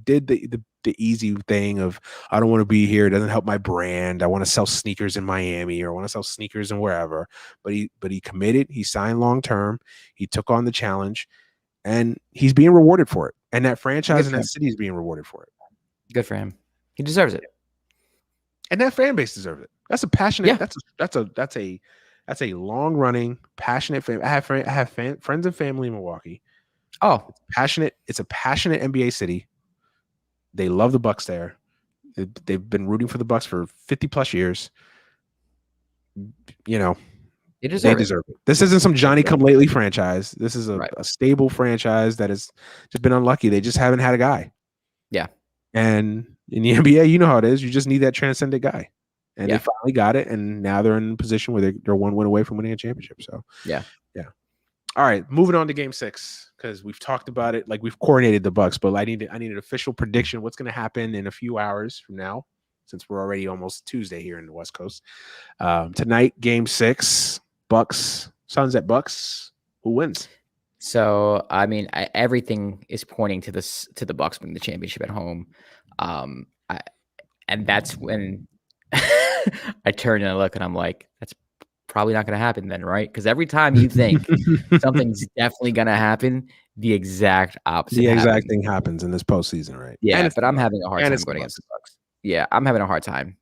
did the easy thing of, I don't want to be here. It doesn't help my brand. I want to sell sneakers in Miami, or I want to sell sneakers in wherever. But he committed. He signed long term. He took on the challenge, and he's being rewarded for it. And that franchise and that city is being rewarded for it. Good for him. He deserves it. And that fan base deserves it. That's a passionate. That's a long running, passionate fan. I have friends and family in Milwaukee. Oh, it's passionate. It's a passionate NBA city. They love the Bucks there. They've been rooting for the Bucks for 50 plus years. They deserve it. This isn't some Johnny come lately franchise. This is a stable franchise that has just been unlucky. They just haven't had a guy. Yeah. And in the NBA, you know how it is. You just need that transcendent guy. And they finally got it, and now they're in a position where they're 1 win away from winning a championship. So yeah. All right, moving on to Game 6, because we've talked about it, like we've coordinated the Bucks, but I need an official prediction. What's going to happen in a few hours from now, since we're already almost Tuesday here in the West Coast. Tonight, Game 6, Bucks, Suns at Bucks. Who wins? So I mean, everything is pointing to the Bucks winning the championship at home, I, and that's when I turn and I look and I'm like, that's probably not going to happen then, right? Because every time you think something's definitely going to happen, the exact opposite The exact happens. thing happens in this postseason, right? Yeah, And it's but the I'm Bucks. having a hard And time it's the going against Bucks. the Bucks. Yeah, I'm having a hard time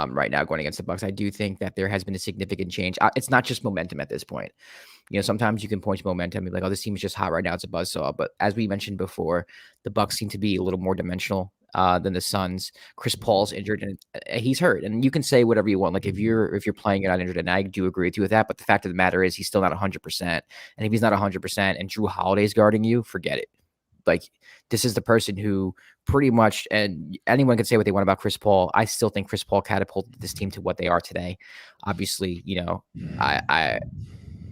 right now going against the Bucks. I do think that there has been a significant change. It's not just momentum at this point. Sometimes you can point to momentum and be like, oh, this team is just hot right now. It's a buzzsaw. But as we mentioned before, the Bucks seem to be a little more dimensional than the Suns. Chris Paul's injured and he's hurt. And you can say whatever you want. Like if you're playing it not injured, and I do agree with you with that. But the fact of the matter is he's still not 100%. And if he's not 100% and Drew Holiday's guarding you, forget it. Like this is the person who pretty much, and anyone can say what they want about Chris Paul. I still think Chris Paul catapulted this team to what they are today. Obviously,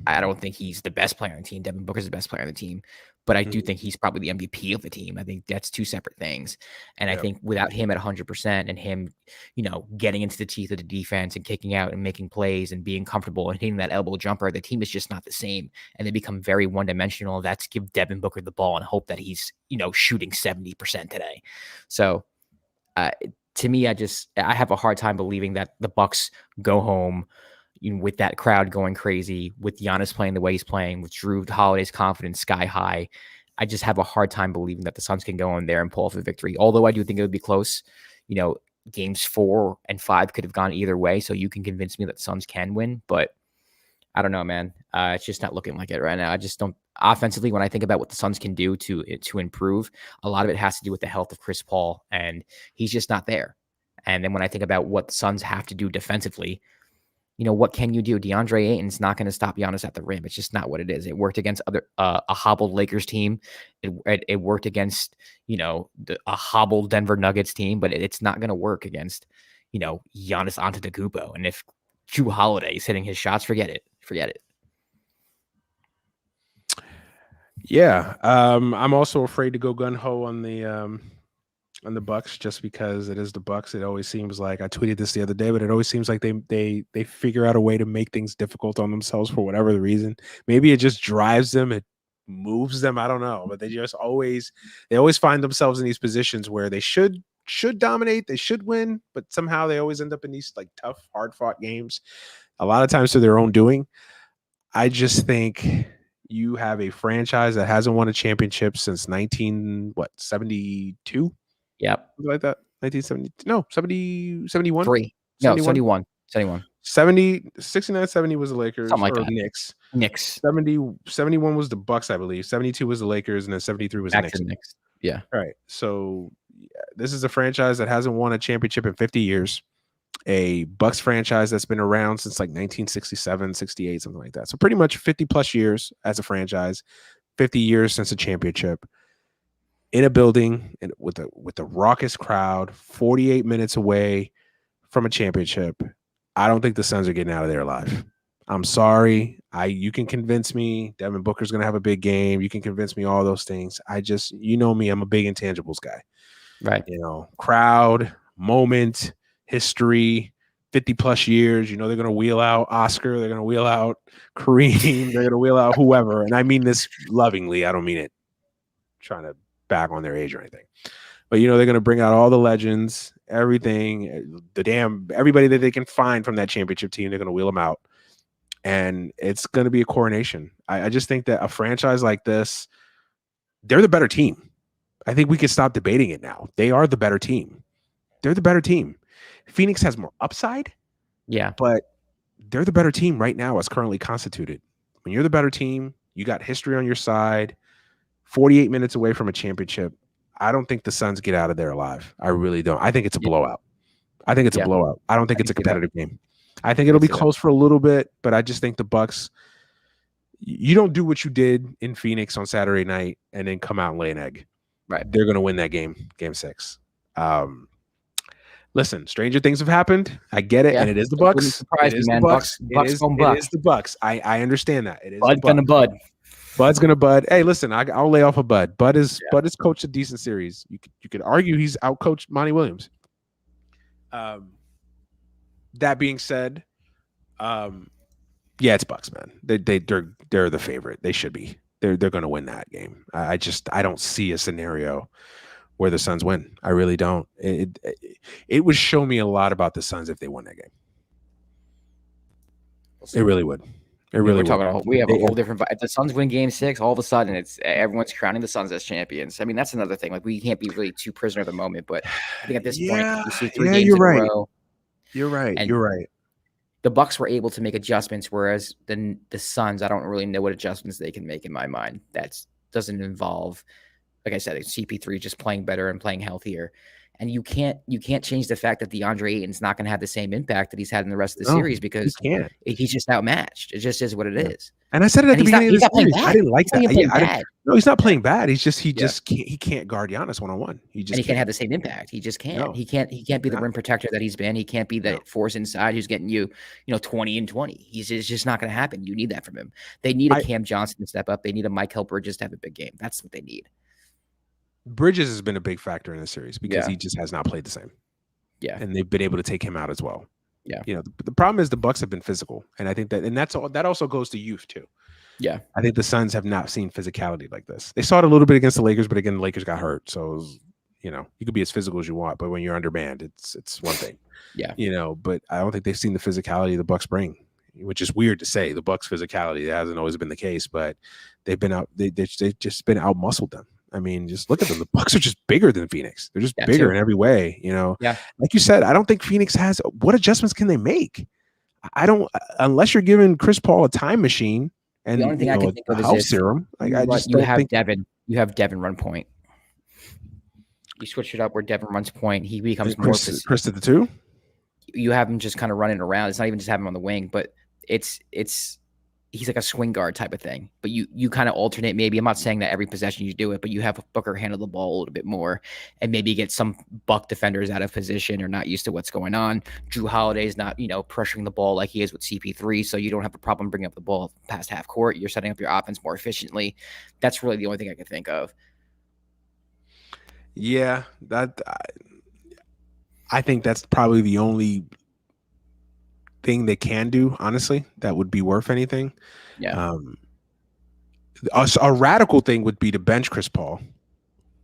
I don't think he's the best player on the team. Devin Booker's the best player on the team, but I do think he's probably the MVP of the team. I think that's two separate things. And I think without him at 100% and him, getting into the teeth of the defense and kicking out and making plays and being comfortable and hitting that elbow jumper, the team is just not the same. And they become very one-dimensional. That's give Devin Booker the ball and hope that he's, shooting 70% today. So to me, I have a hard time believing that the Bucks go home with that crowd going crazy, with Giannis playing the way he's playing, with Drew Holiday's confidence sky high. I just have a hard time believing that the Suns can go in there and pull off a victory. Although I do think it would be close. Games 4 and 5 could have gone either way. So you can convince me that the Suns can win, but I don't know, man. It's just not looking like it right now. I just don't. Offensively, when I think about what the Suns can do to improve, a lot of it has to do with the health of Chris Paul, and he's just not there. And then when I think about what the Suns have to do defensively, what can you do? DeAndre Ayton's not going to stop Giannis at the rim. It's just not what it is. It worked against a hobbled Lakers team. It worked against, a hobbled Denver Nuggets team, but it's not going to work against, Giannis Antetokounmpo. And if Drew Holiday is hitting his shots, forget it. Forget it. Yeah. I'm also afraid to go gun ho on the Bucks just because it is the Bucks. It always seems like I tweeted this the other day, but it always seems like they figure out a way to make things difficult on themselves for whatever the reason. Maybe it just drives them, it moves them. I don't know, but they always find themselves in these positions where they should dominate, they should win, but somehow they always end up in these like tough, hard fought games. A lot of times to their own doing. I just think you have a franchise that hasn't won a championship since 72. Yep. Something like that. 1970. No, 70, 71. 3. No, 71. 69, 70 was the Lakers. Something like or that. Knicks. 71 was the Bucks, I believe. 72 was the Lakers, and then 73 was the Knicks. Yeah. Right. So this is a franchise that hasn't won a championship in 50 years. A Bucks franchise that's been around since like 1967, 68, something like that. So pretty much 50 plus years as a franchise, 50 years since a championship. In a building and with a raucous crowd, 48 minutes away from a championship. I don't think the Suns are getting out of there alive. I'm sorry. You can convince me Devin Booker's going to have a big game. You can convince me all those things. You know me, I'm a big intangibles guy. Right. Crowd, moment, history, 50 plus years. They're going to wheel out Oscar. They're going to wheel out Kareem. They're going to wheel out whoever. And I mean this lovingly. I don't mean it trying to back on their age or anything. But, they're going to bring out all the legends, everything, everybody that they can find from that championship team. They're going to wheel them out. And it's going to be a coronation. I just think that a franchise like this, they're the better team. I think we can stop debating it now. They are the better team. They're the better team. Phoenix has more upside. Yeah. But they're the better team right now as currently constituted. When you're the better team, you got history on your side, 48 minutes away from a championship. I don't think the Suns get out of there alive. I really don't. I think it's a blowout. I think it's a blowout. I don't think it's a competitive game. I think it'll be close for a little bit, but I just think the Bucks, you don't do what you did in Phoenix on Saturday night and then come out and lay an egg. Right. They're going to win that game 6. Listen, stranger things have happened. I get it, and it is the Bucks. It is the Bucks. It is the Bucks. I understand that. It is Bud's gonna bud. Bud's gonna bud. Hey, listen, I'll lay off a Bud. Bud is coached a decent series. You could argue he's outcoached Monty Williams. That being said, it's Bucks, man. They're the favorite. They should be. they're going to win that game. I don't see a scenario where the Suns win. I really don't. It would show me a lot about the Suns if they won that game. It really would. It really would. We have a whole different. If the Suns win Game 6, all of a sudden it's everyone's crowning the Suns as champions. I mean, that's another thing. Like, we can't be really too prisoner of the moment. But I think at this point, you see 3 games in a row. You're right. You're right. The Bucks were able to make adjustments, whereas the Suns, I don't really know what adjustments they can make in my mind. That doesn't involve, like I said, CP3 just playing better and playing healthier. And you can't change the fact that DeAndre Ayton's not going to have the same impact that he's had in the rest of the series because he's just outmatched. It just is what it is. And I said it at the beginning of the series. I didn't like that. No, he's not playing bad. He's just he can't guard Giannis one-on-one. He can't have the same impact. He just can't. No, he can't be the rim protector that he's been. He can't be the force inside who's getting you 20 and 20. It's just not going to happen. You need that from him. They need a Cam Johnson to step up. They need a Mikal Bridges to have a big game. That's what they need. Bridges has been a big factor in this series because he just has not played the same. Yeah. And they've been able to take him out as well. Yeah. The problem is the Bucks have been physical. And I think that also goes to youth too. Yeah. I think the Suns have not seen physicality like this. They saw it a little bit against the Lakers, but again, the Lakers got hurt. So it was, you could be as physical as you want, but when you're undermanned, it's one thing. Yeah. But I don't think they've seen the physicality the Bucks bring, which is weird to say. The Bucks physicality, that hasn't always been the case, but they've just been out muscled them. I mean, just look at them. The Bucks are just bigger than Phoenix. They're just bigger in every way, Yeah. Like you said, I don't think Phoenix has what adjustments can they make? I don't, unless you're giving Chris Paul a time machine and the only thing I can think of is health serum. Like Devin. You have Devin run point. You switch it up where Devin runs point. He becomes Chris at the 2. You have him just kind of running around. It's not even just having him on the wing, but he's like a swing guard type of thing, but you kind of alternate. Maybe I'm not saying that every possession you do it, but you have Booker handle the ball a little bit more and maybe get some Buck defenders out of position or not used to what's going on. Jrue Holiday's not, pressuring the ball like he is with CP3. So you don't have a problem bringing up the ball past half court. You're setting up your offense more efficiently. That's really the only thing I can think of. Yeah, I think that's probably the only thing they can do, honestly, that would be worth anything. Yeah. A radical thing would be to bench Chris Paul.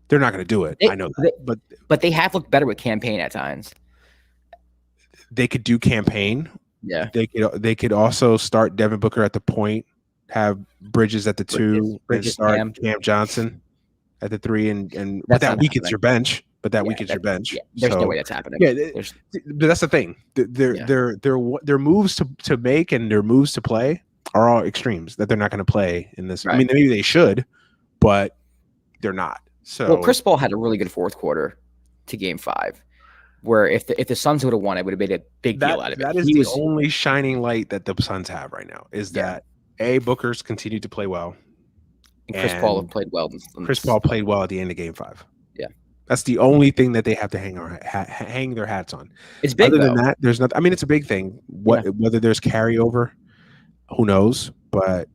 They're not going to do it. I know that, but they have looked better with Campaign at times. They could do Campaign. Yeah. They could also start Devin Booker at the point, have Bridges at the 2, and start Cam Johnson at the 3, and that weakens your bench. But that weakens your bench. Yeah, there's no way that's happening. Yeah, but that's the thing. Their moves to make and their moves to play are all extremes that they're not going to play in this. Right. I mean, maybe they should, but they're not. So, Chris Paul had a really good fourth quarter to Game 5, where if the Suns would have won, it would have made a big deal out of it. That is the only shining light that the Suns have right now. Is that Booker's continued to play well, and Chris Paul played well. Chris Paul played well at the end of Game 5. Yeah. That's the only thing that they have to hang their hats on. It's big. Other than that, there's nothing. I mean, it's a big thing. Whether there's carryover, who knows? But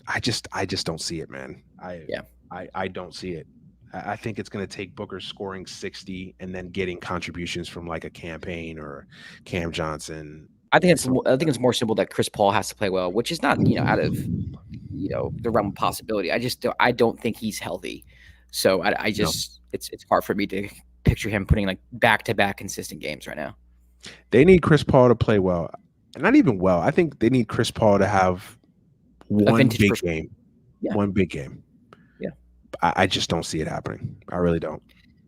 I just don't see it, man. I don't see it. I think it's going to take Booker scoring 60 and then getting contributions from like a Campaign or Cam Johnson. I think it's more simple that Chris Paul has to play well, which is not out of the realm of possibility. I don't think he's healthy, so I just. No. It's hard for me to picture him putting like back-to-back consistent games right now. They need Chris Paul to play well. Not even well. I think they need Chris Paul to have one big game. Yeah. One big game. Yeah. I just don't see it happening. I really don't.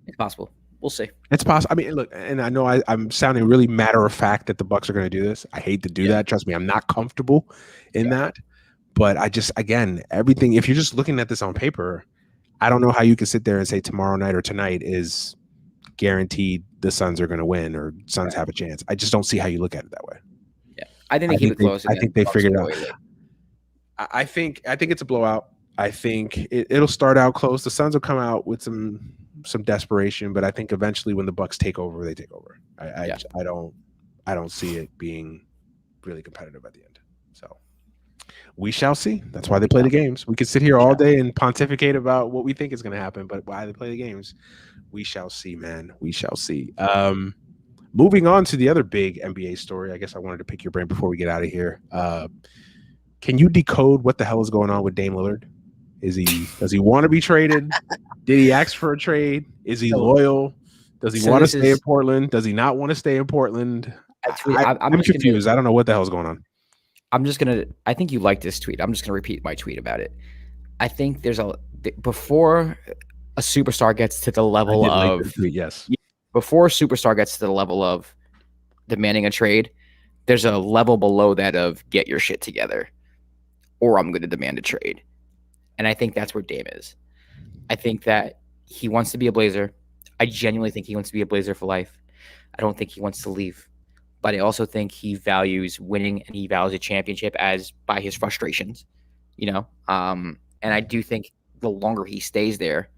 It's possible. We'll see. It's possible. I mean, look, and I know I'm sounding really matter of fact that the Bucks are going to do this. I hate to do that. Trust me, I'm not comfortable in that. But I just, again, everything, if you're just looking at this on paper, I don't know how you can sit there and say tomorrow night or tonight is guaranteed the Suns are going to win or Suns have a chance. I just don't see how you look at it that way. Yeah, I think they keep it close. I think they figured it out. I think it's a blowout. I think it'll start out close. The Suns will come out with some desperation, but I think eventually when the Bucks take over, they take over. I don't see it being really competitive at the end. So. We shall see. That's why they play the games. We could sit here all day and pontificate about what we think is going to happen, but why they play the games, we shall see, man. We shall see. Moving on to the other big NBA story. I guess I wanted to pick your brain before we get out of here. Can you decode what the hell is going on with Dame Lillard Does he want to be traded? Did he ask for a trade? Is he loyal? Does he want to stay in Portland? Does he not want to stay in Portland? I'm confused. I don't know what the hell's going on. I think you like this tweet. I'm just gonna repeat my tweet about it. I think before a superstar gets to the level of before a superstar gets to the level of demanding a trade, there's a level below that of get your shit together, or I'm going to demand a trade. And I think that's where Dame is. I think that he wants to be a Blazer. I genuinely think he wants to be a Blazer for life. I don't think he wants to leave. But I also think he values winning and he values a championship as by his frustrations, And I do think the longer he stays there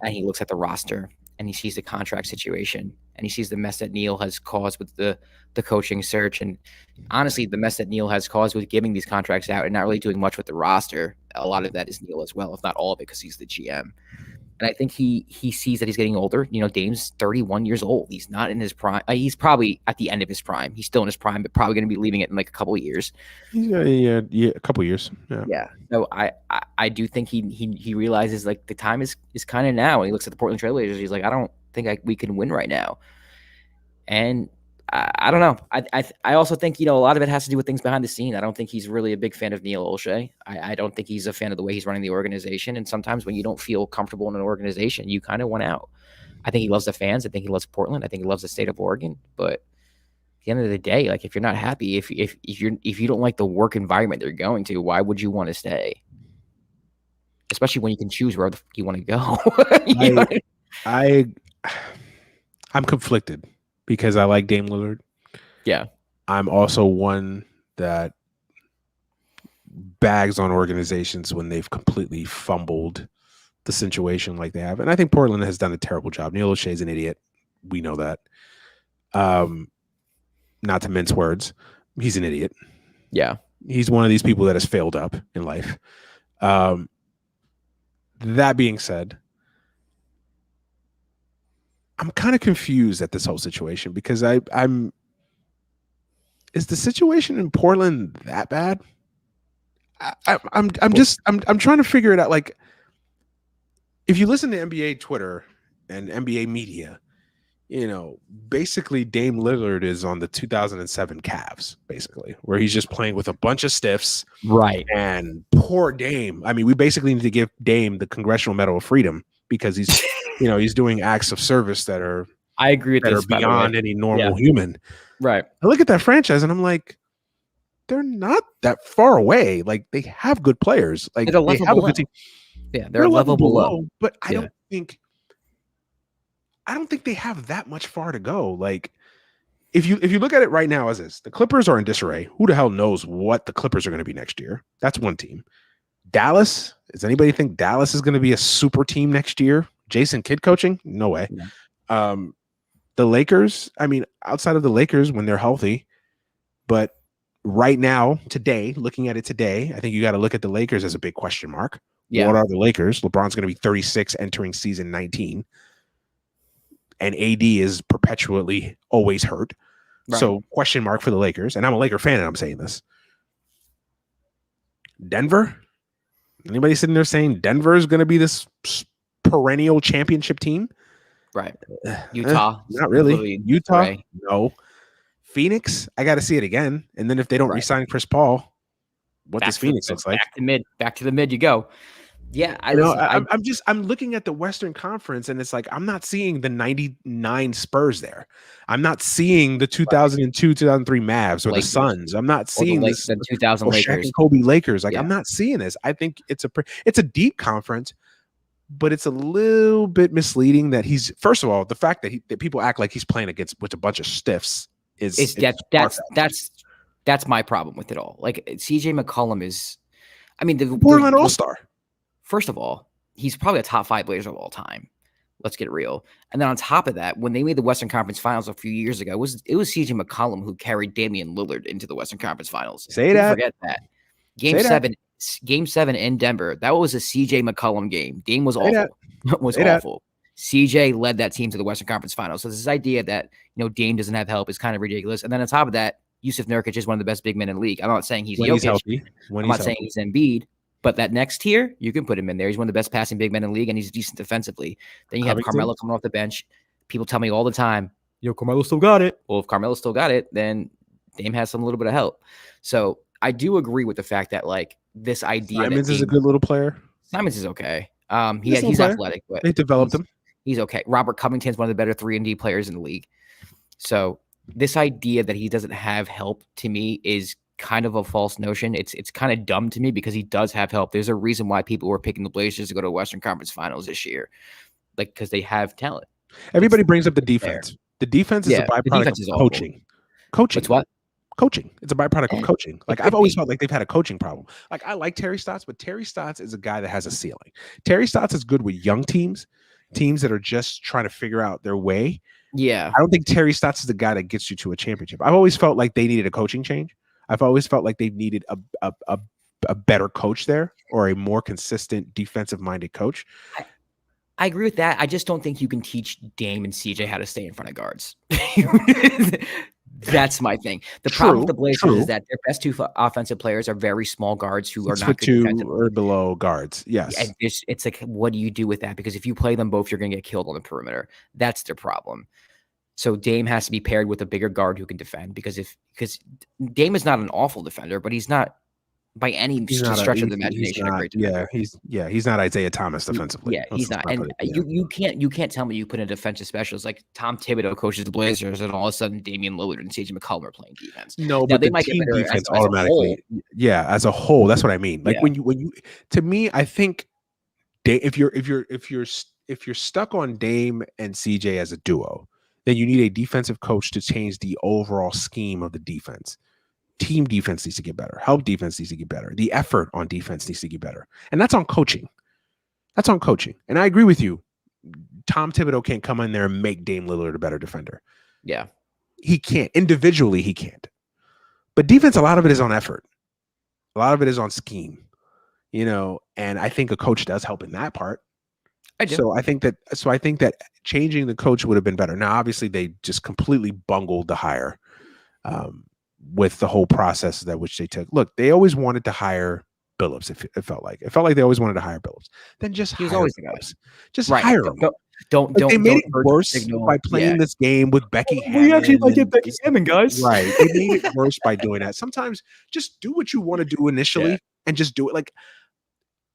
and he looks at the roster and he sees the contract situation and he sees the mess that Neil has caused with the coaching search, and honestly, the mess that Neil has caused with giving these contracts out and not really doing much with the roster, a lot of that is Neil as well, if not all of it, because he's the GM. And I think he sees that he's getting older. Dame's 31 years old. He's not in his prime. He's probably at the end of his prime. He's still in his prime, but probably going to be leaving it in like a couple of years. Yeah, a couple of years. Yeah. So I do think he realizes like the time is kind of now. And he looks at the Portland Trailblazers. He's like, I don't think we can win right now. And I don't know. I also think, a lot of it has to do with things behind the scene. I don't think he's really a big fan of Neil Olshey. I don't think he's a fan of the way he's running the organization. And sometimes when you don't feel comfortable in an organization, you kind of want out. I think he loves the fans. I think he loves Portland. I think he loves the state of Oregon. But at the end of the day, like if you're not happy, if you don't like the work environment they're going to, why would you want to stay? Especially when you can choose where you want to go. I'm conflicted. Because I like Dame Lillard. Yeah. I'm also one that bags on organizations when they've completely fumbled the situation like they have. And I think Portland has done a terrible job. Neil Olshey is an idiot. We know that. Not to mince words. He's an idiot. Yeah. He's one of these people that has failed up in life. That being said, I'm kind of confused at this whole situation because I'm is the situation in Portland that bad? I'm trying to figure it out. Like, if you listen to NBA Twitter and NBA media, basically Dame Lillard is on the 2007 Cavs, basically, where he's just playing with a bunch of stiffs. Right. And poor Dame. I mean, we basically need to give Dame the Congressional Medal of Freedom because he's he's doing acts of service that are I agree with that this, are beyond any normal human. Right. I look at that franchise and I'm like, they're not that far away. Like they have good players. Like they have a good team. Yeah, they're a level below. But I don't think they have that much far to go. Like if you look at it right now as is, the Clippers are in disarray. Who the hell knows what the Clippers are going to be next year? That's one team. Dallas, does anybody think Dallas is going to be a super team next year? Jason Kidd coaching? No way. Yeah. The Lakers, I mean, outside of the Lakers when they're healthy, but right now, today, looking at it today, I think you got to look at the Lakers as a big question mark. Yeah. What are the Lakers? LeBron's going to be 36 entering season 19. And AD is perpetually always hurt. Right. So question mark for the Lakers. And I'm a Laker fan and I'm saying this. Denver? Anybody sitting there saying Denver is going to be this perennial championship team? Right. Utah. Not really. Utah? No. Phoenix? I got to see it again. And then if they don't re-sign Chris Paul, what does Phoenix look like? Back to the mid you go. Yeah, I'm looking at the Western Conference and it's like I'm not seeing the 99 Spurs there. I'm not seeing the 2002, 2003 Mavs or Lakers. The Suns. I'm not seeing this 2000 Lakers and Kobe Lakers. Like I'm not seeing this. I think it's a deep conference, but it's a little bit misleading that he's first of all the fact that people act like he's playing with a bunch of stiffs is that's my problem with it all. Like CJ McCollum is, I mean, the Portland All-Star. First of all, he's probably a top 5 Blazer of all time. Let's get real. And then on top of that, when they made the Western Conference Finals a few years ago, it was CJ McCollum who carried Damian Lillard into the Western Conference Finals. Forget that. Game 7 in Denver. That was a CJ McCollum game. Dame was awful. Awful. CJ led that team to the Western Conference Finals. So this idea that Dame doesn't have help is kind of ridiculous. And then on top of that, Yusuf Nurkic is one of the best big men in the league. I'm not saying he's Jokic. He's healthy. I'm not saying he's Embiid. But that next tier, you can put him in there. He's one of the best passing big men in the league, and he's decent defensively. Then you have Carmelo coming off the bench. People tell me all the time, Carmelo still got it. Well, if Carmelo still got it, then Dame has some little bit of help. So I do agree with the fact that like this idea Simons is a good little player. Simons is okay. He's athletic, but they developed him. He's okay. Robert Covington's one of the better 3-and-D players in the league. So this idea that he doesn't have help to me is kind of a false notion. It's kind of dumb to me because he does have help. There's a reason why people were picking the Blazers to go to Western Conference Finals this year, like because they have talent. Everybody brings up the defense. There. The defense is a byproduct of coaching. Coaching. It's what? Coaching. It's a byproduct of coaching. Like I've always felt like they've had a coaching problem. Like I like Terry Stotts, but Terry Stotts is a guy that has a ceiling. Terry Stotts is good with young teams that are just trying to figure out their way. Yeah. I don't think Terry Stotts is the guy that gets you to a championship. I've always felt like they needed a coaching change. I've always felt like they needed a better coach there or a more consistent defensive-minded coach. I agree with that. I just don't think you can teach Dame and CJ how to stay in front of guards. That's my thing. The problem with the Blazers is that their best two offensive players are very small guards who are not good defensively. Or below guards. Yes. And it's like, what do you do with that? Because if you play them both, you're going to get killed on the perimeter. That's their problem. So Dame has to be paired with a bigger guard who can defend because Dame is not an awful defender, but he's not by any stretch of the imagination a great defender. He's not Isaiah Thomas defensively. He's not. And you can't tell me you put in a defensive specialist like Tom Thibodeau coaches the Blazers and all of a sudden Damian Lillard and CJ McCollum are playing defense. No, but they might get better defense automatically. As a whole, that's what I mean. Like when you to me, I think if you're stuck on Dame and CJ as a duo, then you need a defensive coach to change the overall scheme of the defense. Team defense needs to get better. Help defense needs to get better. The effort on defense needs to get better. And that's on coaching. And I agree with you. Tom Thibodeau can't come in there and make Dame Lillard a better defender. Yeah. He can't. Individually, he can't. But defense, a lot of it is on effort. A lot of it is on scheme. And I think a coach does help in that part. I do. So I think that changing the coach would have been better. Now, obviously, they just completely bungled the hire. With the whole process that which they took. Look, they always wanted to hire Billups. It felt like they always wanted to hire Billups. Then just hire Billups. Just hire him. Don't they made it worse by playing this game with Becky Hammon. We actually might get Becky Hammon, guys. Right. They made it worse by doing that. Sometimes just do what you want to do initially and just do it. Like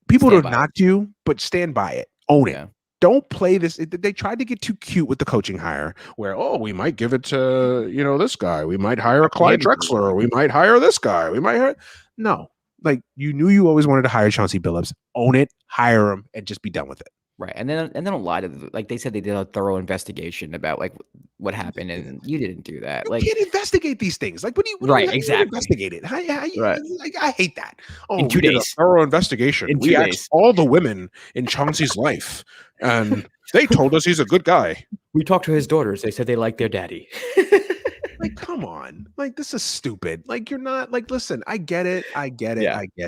people don't knock you, but stand by it. Own it. Don't play this. They tried to get too cute with the coaching hire where, we might give it to, this guy. We might hire Clyde Drexler. Or we might hire this guy. We might hire. No, like you knew you always wanted to hire Chauncey Billups. Own it, hire him, and just be done with it. Right. And then don't lie to them. Like they said they did a thorough investigation about like what happened and you didn't do that. You can't investigate these things. Like what do you exactly investigate it? I hate that. In 2 days. Did a thorough investigation. We asked all the women in Chauncey's life and they told us he's a good guy. We talked to his daughters. They said they like their daddy. Like, come on. Like, this is stupid. Like, you're not like, listen, I get it. Yeah. I get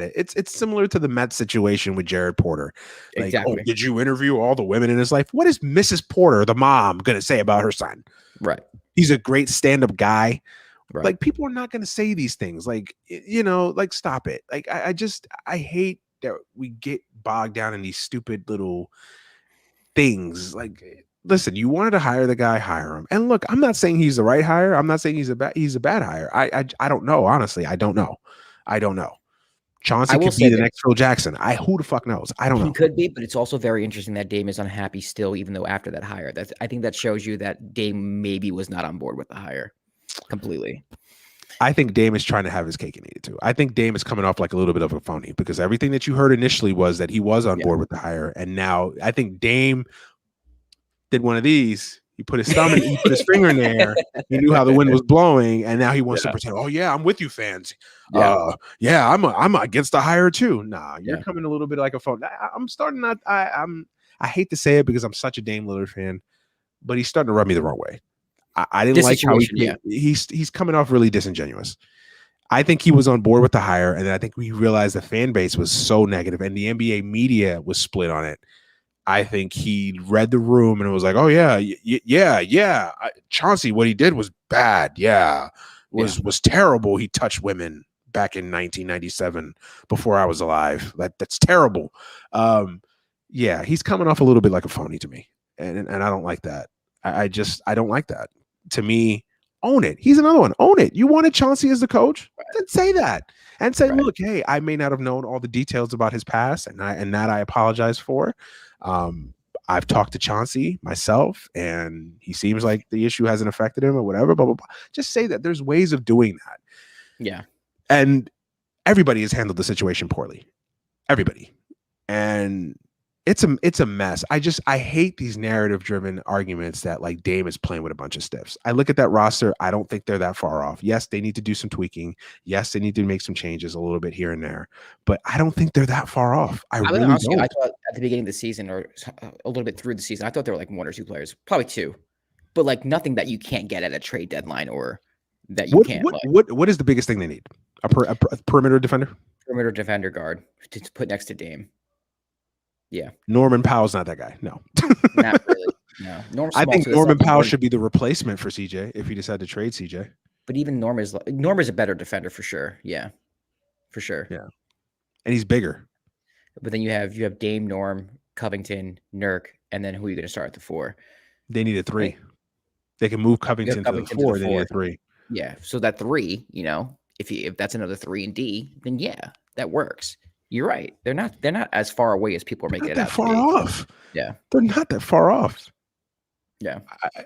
it. It's similar to the Mets situation with Jared Porter. Like, exactly. Did you interview all the women in his life? What is Mrs. Porter, the mom, going to say about her son? Right. He's a great stand-up guy. Right. Like, people are not going to say these things. Like, like, stop it. Like, I hate that we get bogged down in these stupid little things. Like, listen, you wanted to hire the guy, hire him. And look, I'm not saying he's the right hire. I'm not saying he's a bad hire. I don't know. Honestly, I don't know. Chauncey could be the next Phil Jackson. Who the fuck knows? I don't know. He could be, but it's also very interesting that Dame is unhappy still, even though after that hire. I think that shows you that Dame maybe was not on board with the hire completely. I think Dame is trying to have his cake and eat it too. I think Dame is coming off like a little bit of a phony because everything that you heard initially was that he was on board with the hire. And now I think Dame did one of these. He put his thumb he put his finger in the air. He knew how the wind was blowing, and now he wants to pretend. Oh yeah, I'm with you, fans. I'm against the hire too. Nah, you're coming a little bit like a phone. I'm starting not. I hate to say it because I'm such a Dame Lillard fan, but he's starting to rub me the wrong way. I didn't like how he's coming off really disingenuous. I think he was on board with the hire, and then I think we realized the fan base was so negative, and the NBA media was split on it. I think he read the room and it was like, oh Chauncey, what he did was bad. Was terrible. He touched women. back in 1997 before I was alive. That's terrible. Yeah, he's coming off a little bit like a phony to me, and I don't like that. I don't like that. To me, own it. He's another one. Own it. You wanted Chauncey as the coach, then say that and say, look, hey, I may not have known all the details about his past, and that I apologize for. I've talked to Chauncey myself, and he seems like the issue hasn't affected him or whatever. Blah blah blah. Just say that. There's ways of doing that. Yeah, and everybody has handled the situation poorly. Everybody, and it's a mess. I hate these narrative driven arguments that like Dame is playing with a bunch of stiffs. I look at that roster. I don't think they're that far off. Yes, they need to do some tweaking. Yes, they need to make some changes a little bit here and there, but I don't think they're that far off. I really don't. I thought at the beginning of the season or a little bit through the season, I thought there were like 1 or 2 players, probably 2, but like nothing that you can't get at a trade deadline or that you can't. What is the biggest thing they need? A perimeter defender? Perimeter defender guard to put next to Dame. Yeah. Norman Powell's not that guy. No. Not really. No. I think Norman Powell should be the replacement for CJ if you decide to trade CJ. But even Norman's a better defender for sure. Yeah. For sure. Yeah. And he's bigger. But then you have Dame, Norm, Covington, Nurk, and then who are you going to start at the 4? They need a 3. Right. They can move Covington to the 4. They need a 3. Yeah. So that 3, if that's another 3 and D, then yeah, that works. You're right. They're not as far away as people are making it out. Far off. Yeah. They're not that far off. Yeah.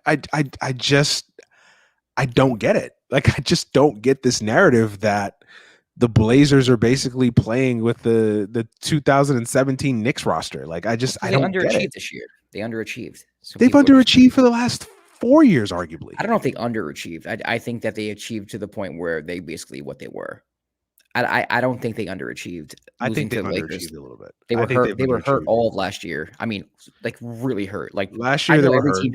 I don't get it. Like, I just don't get this narrative that the Blazers are basically playing with the 2017 Knicks roster. Like, I don't get it. This year. They underachieved. So they've underachieved for the last 4 years, arguably. I don't know if they underachieved. I think that they achieved to the point where they basically what they were. I don't think they underachieved. I think they underachieved a little bit. They were hurt. They were hurt all of last year. I mean, like really hurt. Like last year, they were hurt.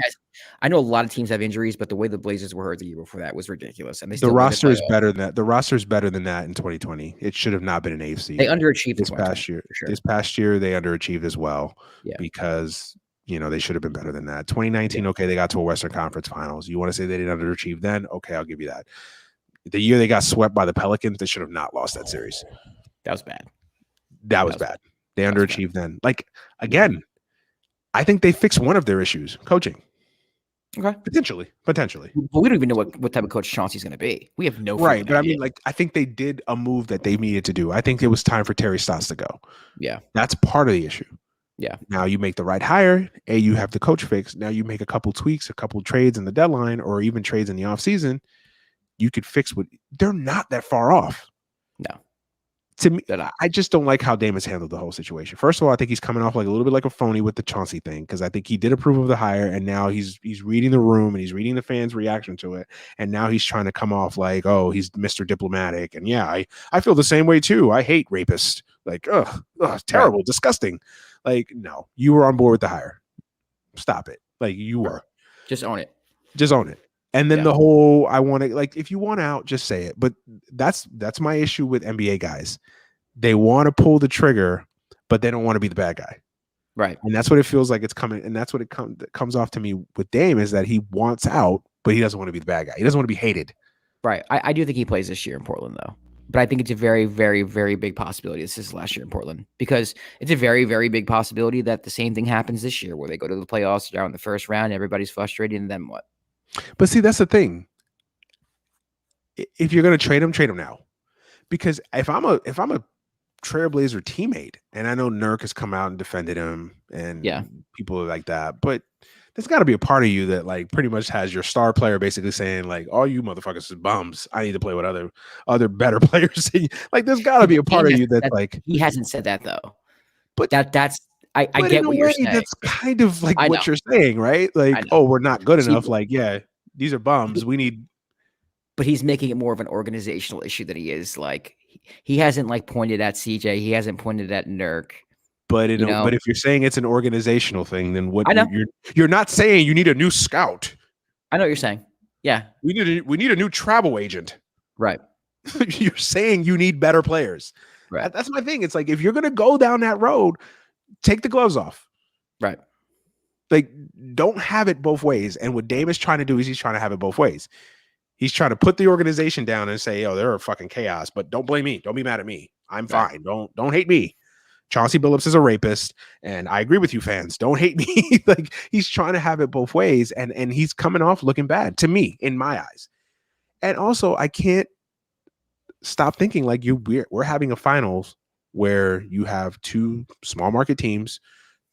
I know a lot of teams have injuries, but the way the Blazers were hurt the year before that was ridiculous. And the roster is better than that. The roster is better than that in 2020. It should have not been an AFC. They underachieved this past year. Sure. This past year, they underachieved as well. Yeah. Because they should have been better than that. 2019, okay, they got to a Western Conference Finals. You want to say they didn't underachieve then? Okay, I'll give you that. The year they got swept by the Pelicans, they should have not lost that series. That was bad. That was bad. They underachieved then. Like, again, I think they fixed one of their issues, coaching. Okay. Potentially. But we don't even know what type of coach Chauncey's going to be. We have no right. But idea. I mean, like, I think they did a move that they needed to do. I think it was time for Terry Stotts to go. Yeah. That's part of the issue. Yeah. Now you make the right hire, you have the coach fix. Now you make a couple tweaks, a couple trades in the deadline, or even trades in the offseason. You could fix what they're not that far off. No. To me, I just don't like how Dame has handled the whole situation. First of all, I think he's coming off like a little bit like a phony with the Chauncey thing, because I think he did approve of the hire, and now he's reading the room and he's reading the fans' reaction to it, and now he's trying to come off like, oh, he's Mr. Diplomatic, and yeah, I feel the same way too. I hate rapists. Like, terrible, disgusting. Like, no, you were on board with the hire. Stop it. Like, you were. Just own it. Just own it. And then the whole, I want to, like, if you want out, just say it. But that's my issue with NBA guys. They want to pull the trigger, but they don't want to be the bad guy. Right. And that's what it feels like it's coming. And that's what it comes off to me with Dame, is that he wants out, but he doesn't want to be the bad guy. He doesn't want to be hated. Right. I do think he plays this year in Portland, though. But I think it's a very, very, very big possibility. This is last year in Portland, because it's a very, very big possibility that the same thing happens this year, where they go to the playoffs, they're out in the first round, everybody's frustrated, and then what? But see, that's the thing. If you're going to trade him now, because if I'm a Trailblazer teammate, and I know Nurk has come out and defended him, and people are like that, but there's got to be a part of you that like pretty much has your star player basically saying like, all you motherfuckers is bums. I need to play with other better players. Like, there's got to be a part of you that's like, he hasn't said that though. But that's I get what you're saying. That's kind of like what you're saying, right? Like, oh, we're not good enough. Like, yeah, these are bums. We need. But he's making it more of an organizational issue than he is like. He hasn't like pointed at CJ. He hasn't pointed at Nurk. But but if you're saying it's an organizational thing, then what? You're not saying you need a new scout. I know what you're saying. Yeah, we need a new travel agent. Right. You're saying you need better players. Right. That's my thing. It's like, if you're gonna go down that road, take the gloves off. Right. Like, don't have it both ways. And what Dame is trying to do is he's trying to have it both ways. He's trying to put the organization down and say, "Yo, they're a fucking chaos," but don't blame me. Don't be mad at me. I'm fine. Don't hate me. Chauncey Billups is a rapist, and I agree with you, fans. Don't hate me. Like, he's trying to have it both ways, and he's coming off looking bad to me, in my eyes. And also, I can't stop thinking like we're having a finals where you have two small market teams,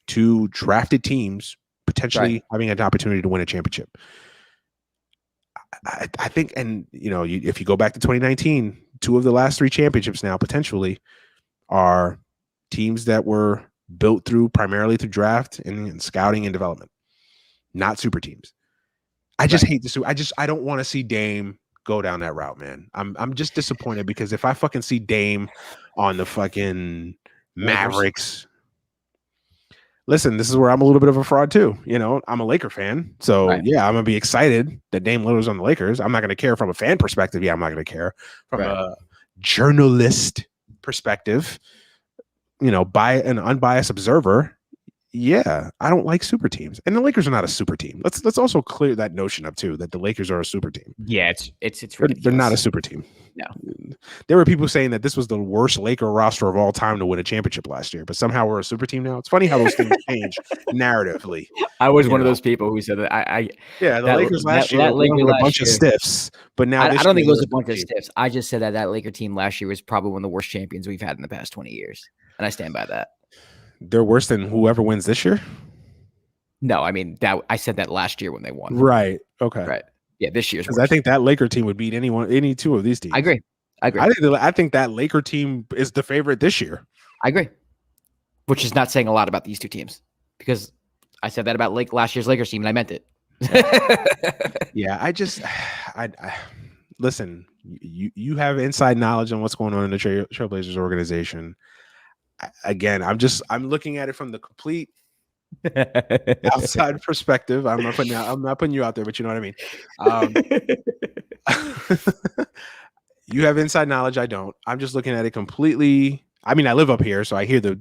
two drafted teams potentially having an opportunity to win a championship. I think, and if you go back to 2019, two of the last three championships now potentially are teams that were built primarily through draft and scouting and development, not super teams. I just hate this. I don't want to see Dame go down that route, man. I'm just disappointed because if I fucking see Dame on the fucking Mavericks, listen, this is where I'm a little bit of a fraud too. I'm a Laker fan, so yeah, I'm gonna be excited that Dame Lillard's on the Lakers. I'm not gonna care from a fan perspective. Yeah, I'm not gonna care from a journalist perspective. By an unbiased observer. Yeah, I don't like super teams, and the Lakers are not a super team. Let's also clear that notion up too, that the Lakers are a super team. Yeah, it's ridiculous. They're not a super team. No, there were people saying that this was the worst Laker roster of all time to win a championship last year, but somehow we're a super team now. It's funny how those things change narratively. I was one of those people who said that. The Lakers last year were a bunch of stiffs, but now I don't think it was a bunch of stiffs. I just said that Laker team last year was probably one of the worst champions we've had in the past 20 years, and I stand by that. They're worse than whoever wins this year? No, I mean that I said that last year when they won. Right. Okay. Right. Yeah, this year's. Because I think that Laker team would beat any two of these teams. I agree. I think that Laker team is the favorite this year. I agree. Which is not saying a lot about these two teams, because I said that about last year's Lakers team and I meant it. Yeah, I listen. You have inside knowledge on what's going on in the Trailblazers organization. Again, I'm looking at it from the complete outside perspective. I'm not putting you out there, but you know what I mean. You have inside knowledge. I don't. I'm just looking at it completely. I mean, I live up here, so I hear the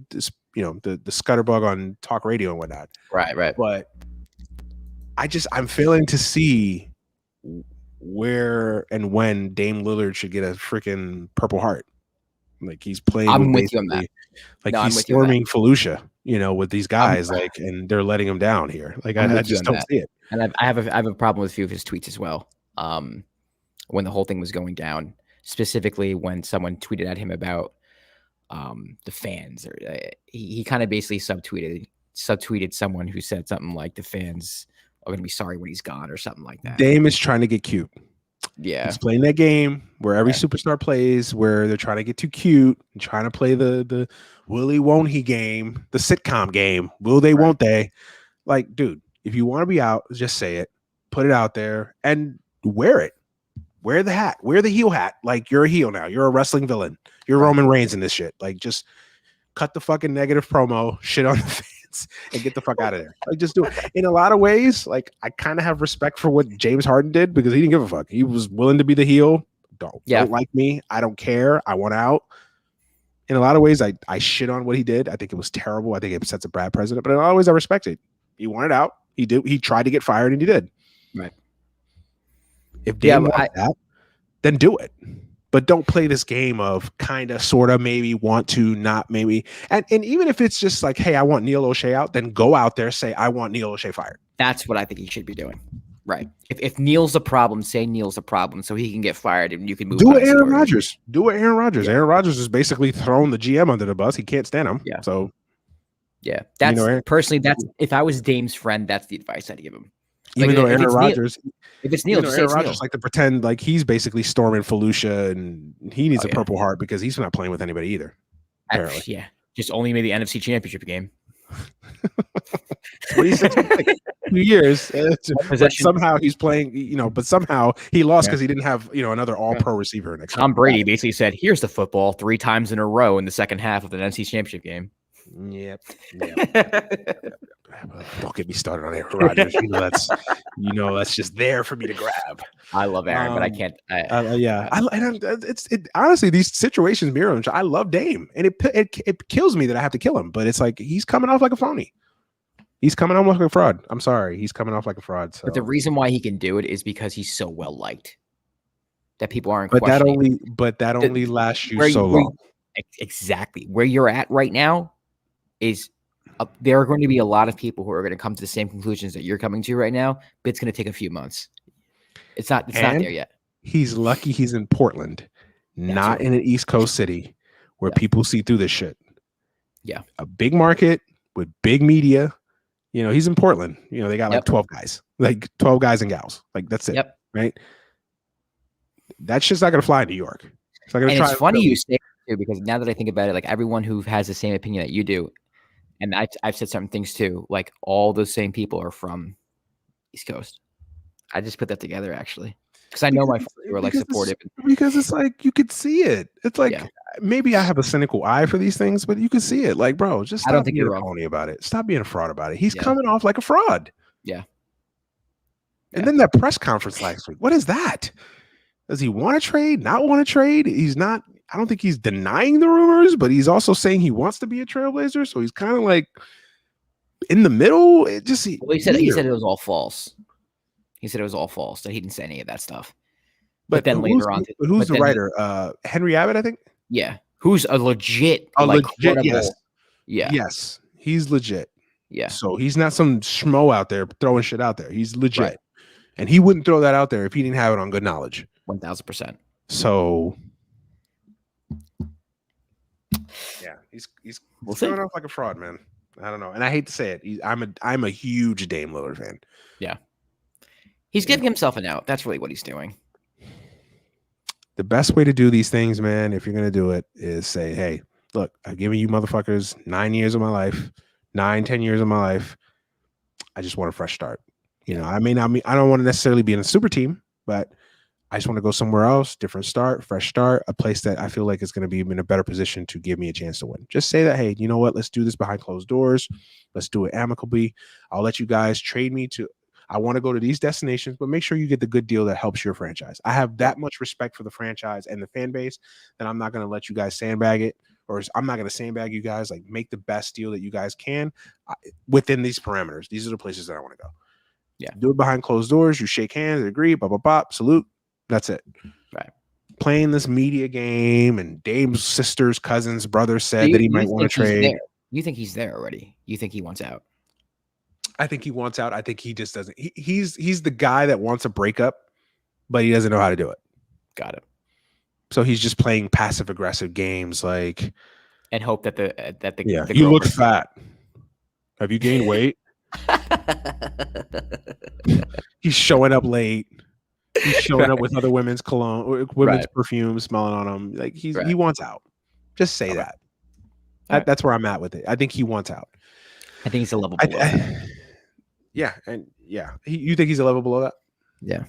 scutterbug on talk radio and whatnot. Right. But I'm failing to see where and when Dame Lillard should get a freaking Purple Heart. Like, he's playing. I'm with you on that. Like, he's storming Faulusha, with these guys, and they're letting him down here. Like, I just don't see it. And I have a problem with a few of his tweets as well. When the whole thing was going down, specifically when someone tweeted at him about the fans, or he kind of basically subtweeted someone who said something like the fans are going to be sorry when he's gone or something like that. Dame is trying to get cute. Yeah, he's playing that game where every superstar plays, where they're trying to get too cute and trying to play the will he won't he game, the sitcom game. Will they, won't they? Like, dude, if you want to be out, just say it, put it out there, and wear it. Wear the hat, wear the heel hat. Like, you're a heel now. You're a wrestling villain. You're Roman Reigns in this shit. Like, just cut the fucking negative promo, shit on the fans, and get the fuck out of there. Like, just do it. In a lot of ways, like, I kind of have respect for what James Harden did, because he didn't give a fuck. He was willing to be the heel. Don't like me. I don't care. I want out. In a lot of ways, I shit on what he did. I think it was terrible. I think it sets a bad precedent. But in a lot of ways, I respect it. He wanted out. He did. He tried to get fired, and he did. Right. If Dame wants that, then do it. But don't play this game of kind of, sort of, maybe, want to, not maybe. And even if it's just like, hey, I want Neil O'Shea out, then go out there, say, I want Neil O'Shea fired. That's what I think he should be doing. Right. If Neil's a problem, say Neil's a problem so he can get fired and you can move on. Do it Aaron Rodgers. Do it Aaron Rodgers. Yeah. Aaron Rodgers is basically throwing the GM under the bus. He can't stand him. Yeah. So, yeah. That's personally, if I was Dame's friend, that's the advice I'd give him. Even though Aaron Rodgers, if it's Neil, Aaron Rodgers like to pretend like he's basically storming Faulusha and he needs a Purple Heart because he's not playing with anybody either. Apparently. Yeah, just only made the NFC Championship game. 2 years. But somehow he's playing, but somehow he lost because he didn't have, another all-pro receiver next. Tom Brady basically said, "Here's the football 3 times in a row in the second half of the NFC Championship game." Yep. Don't get me started on Aaron Rodgers. That's just there for me to grab. I love Aaron, but I can't. Honestly, these situations mirror him. I love Dame, and it kills me that I have to kill him. But it's like he's coming off like a phony. He's coming off like a fraud. I'm sorry, he's coming off like a fraud. So. But the reason why he can do it is because he's so well liked. that people aren't But questioning. that only lasts you so long. Exactly. Where you're at right now is there are going to be a lot of people who are going to come to the same conclusions that you're coming to right now, but it's going to take a few months. It's not there yet. He's lucky he's in Portland, not in an East Coast city where people see through this shit. Yeah. A big market with big media. You know, he's in Portland. You know, they got like 12 guys and gals. Like, that's it. Yep. Right. That's just not going to fly in New York. It's funny you say too, because now that I think about it, like everyone who has the same opinion that you do, and I've said certain things too, like all those same people are from East Coast. I just put that together actually. Because I know my friends who are like supportive. Because it's like you could see it. It's like maybe I have a cynical eye for these things, but you can see it. Like, bro, just stop being a phony about it. Stop being a fraud about it. He's coming off like a fraud. Yeah. And then that press conference last week. What is that? Does he want to trade? Not want to trade? He's not. I don't think he's denying the rumors, but he's also saying he wants to be a Trailblazer. So he's kind of like in the middle. It just he said it was all false. He said it was all false, that he didn't say any of that stuff. But then later on, who's the writer? Henry Abbott, I think. Yeah, who's a legit, yes, yes, he's legit. Yeah, so he's not some schmo out there throwing shit out there. He's legit, and he wouldn't throw that out there if he didn't have it on good knowledge. 1000%. So, yeah, he's coming off like a fraud, man. I don't know, and I hate to say it. I'm a huge Dame Lillard fan. Yeah. He's giving himself an out. That's really what he's doing. The best way to do these things, man, if you're going to do it, is say, hey, look, I've given you motherfuckers 9 years of my life, 10 years of my life. I just want a fresh start. You know, I don't want to necessarily be in a super team, but I just want to go somewhere else, different start, fresh start, a place that I feel like is going to be in a better position to give me a chance to win. Just say that, hey, you know what? Let's do this behind closed doors. Let's do it amicably. I'll let you guys trade me to I want to go to these destinations, but make sure you get the good deal that helps your franchise. I have that much respect for the franchise and the fan base that I'm not going to let you guys sandbag it, or I'm not going to sandbag you guys. Like, make the best deal that you guys can within these parameters. These are the places that I want to go. Yeah. Do it behind closed doors. You shake hands, agree, blah, blah, blah, salute. That's it. Right. Playing this media game, and Dame's sister's cousin's brother said that he might want to trade. You think he's there already? You think he wants out? I think he wants out. I think he just doesn't. He's the guy that wants a breakup, but he doesn't know how to do it. Got it. So he's just playing passive aggressive games, like, and hope that the you look fat. Have you gained weight? He's showing up late. He's showing up with other women's cologne, women's perfume smelling on him. Like he wants out. Just say that. That's where I'm at with it. I think he wants out. I think he's a level below that. Yeah, you think he's a level below that? Yeah.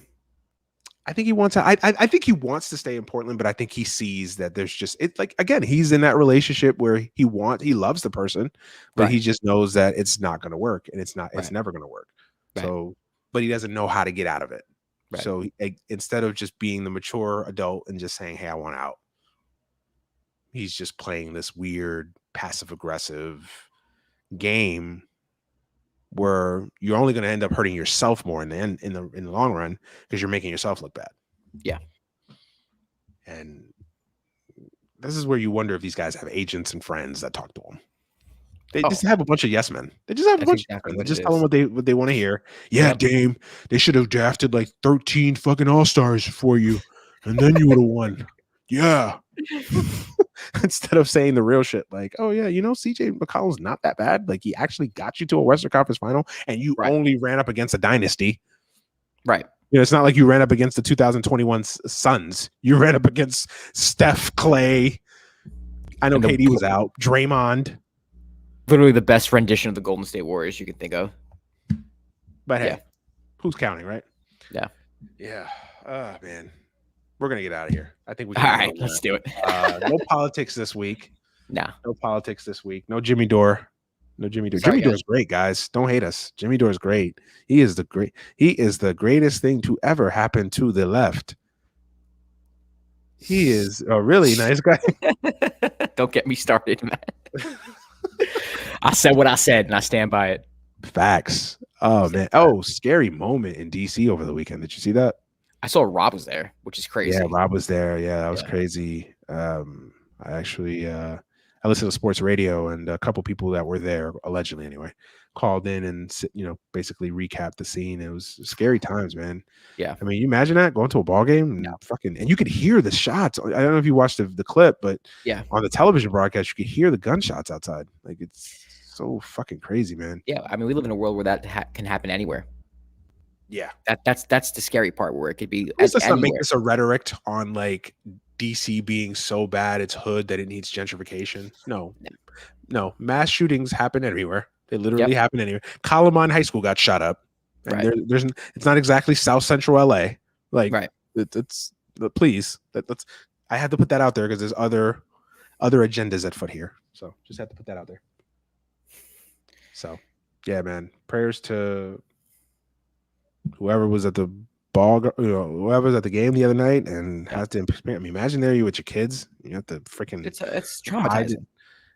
I think he wants to. I think he wants to stay in Portland, but I think he sees that there's just like, again, he's in that relationship where he loves the person, but he just knows that it's not going to work, and it's never going to work. Right. So, but he doesn't know how to get out of it. Right. So instead of just being the mature adult and just saying, "Hey, I want out," he's just playing this weird passive aggressive game where you're only going to end up hurting yourself more in the long run, because you're making yourself look bad. Yeah. And this is where you wonder if these guys have agents and friends that talk to them. They just have a bunch of yes men. They just have a bunch of yes men that just tell them what they want to hear. Yeah, Dame, they should have drafted like 13 fucking all-stars for you, and then you would have won. Yeah. Instead of saying the real shit, like, oh yeah, CJ McCollum's not that bad. Like, he actually got you to a Western Conference final, and you only ran up against a dynasty. Right. It's not like you ran up against the 2021 Suns. You ran up against Steph, Clay. I know KD was out. Draymond. Literally the best rendition of the Golden State Warriors you can think of. But hey, who's counting, right? Yeah. Yeah. Oh, man. We're going to get out of here. I think we can. All right, let's do it. No politics this week. No politics this week. No Jimmy Dore. Jimmy Dore is great, guys. Don't hate us. Jimmy Dore is great. He is the greatest thing to ever happen to the left. He is a really nice guy. Don't get me started, man. I said what I said, and I stand by it. Facts. Oh, man. Oh, scary moment in DC over the weekend. Did you see that? I saw Rob was there, which is crazy. Yeah, Rob was there. Yeah, that was Yeah. crazy. I actually I listened to sports radio, and a couple people that were there, allegedly anyway, called in and basically recapped the scene. It was scary times, man. Yeah. I mean, you imagine that going to a ball game and No. and you could hear the shots. I don't know if you watched the clip, but Yeah. on the television broadcast, you could hear the gunshots outside. Like, it's so fucking crazy, man. Yeah. I mean, we live in a world where that can happen anywhere. Yeah. That's the scary part, where it could be Let's not make anywhere. this a rhetoric on like DC being so bad it's hood that it needs gentrification. No. Mass shootings happen everywhere. They literally happen anywhere. Columbine High School got shot up, and there's it's not exactly South Central LA. Like, it's please. That's I had to put that out there because there's other agendas at foot here. So just had to put that out there. So yeah, man. Prayers to whoever was at the ball, whoever's at the game the other night and has to. I mean, imagine there you with your kids. You have to freaking. It's traumatizing.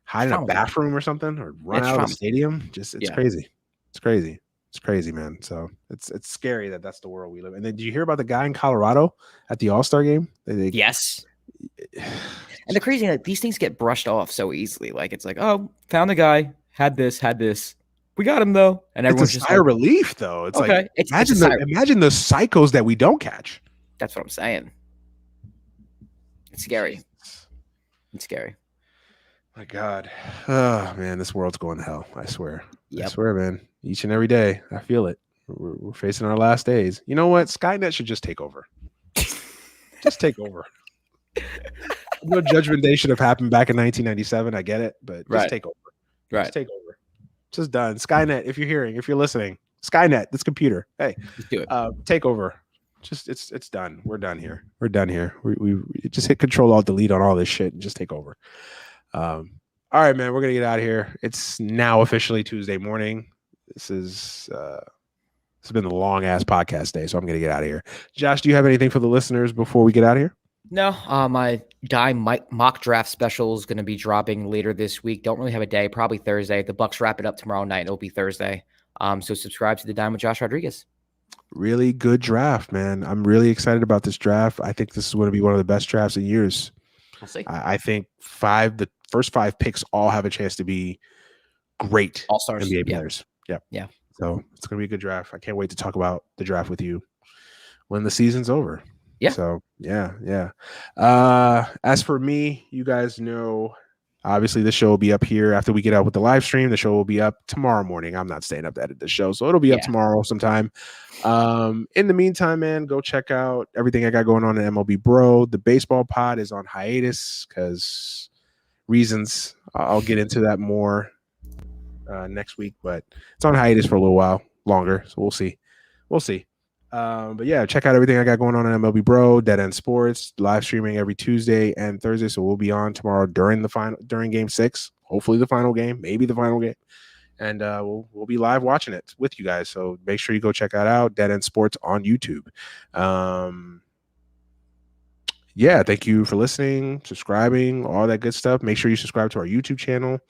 Hide in a bathroom or something, or run out of the stadium. Just it's crazy. It's crazy. It's crazy, man. So it's scary that's the world we live in. And then did you hear about the guy in Colorado at the All-Star game? Yes. And the crazy thing, like, these things get brushed off so easily. Like, it's like, oh, found the guy, had this. We got him though, and everyone's just sigh of relief though. It's okay. Like imagine the psychos that we don't catch. That's what I'm saying. It's scary. It's scary. My God, oh man, this world's going to hell. I swear. Yep. I swear, man. Each and every day, I feel it. We're facing our last days. You know what? Skynet should just take over. Just take over. No Judgment Day should have happened back in 1997. I get it, but just take over. Right. Just take over. Just done. Skynet, if you're listening, Skynet, this computer. Hey, just do it. Take over. Just it's done. We're done here. We just hit Control Alt Delete on all this shit and just take over. All right, man. We're gonna get out of here. It's now officially Tuesday morning. This has been a long ass podcast day, so I'm gonna get out of here. Josh, do you have anything for the listeners before we get out of here? No, my mock draft special is going to be dropping later this week. Don't really have a day, probably Thursday. The Bucks wrap it up tomorrow night. It'll be Thursday. So subscribe to the Dime with Josh Rodriguez. Really good draft, man. I'm really excited about this draft. I think this is going to be one of the best drafts in years. We'll see. I think the first 5 picks all have a chance to be great all-stars, NBA players. Yeah. So it's going to be a good draft. I can't wait to talk about the draft with you when the season's over. Yeah. So yeah. As for me, you guys know, obviously the show will be up here after we get out with the live stream. The show will be up tomorrow morning. I'm not staying up to edit the show, so it'll be up tomorrow sometime. In the meantime, man, go check out everything I got going on in MLB Bro. The baseball pod is on hiatus because reasons. I'll get into that more next week, but it's on hiatus for a little while longer, so we'll see. But yeah, check out everything I got going on in MLB Bro, Dead End Sports, live streaming every Tuesday and Thursday. So we'll be on tomorrow during Game 6, hopefully the final game, maybe the final game, and we'll be live watching it with you guys. So make sure you go check that out, Dead End Sports on YouTube. Yeah, thank you for listening, subscribing, all that good stuff. Make sure you subscribe to our YouTube channel.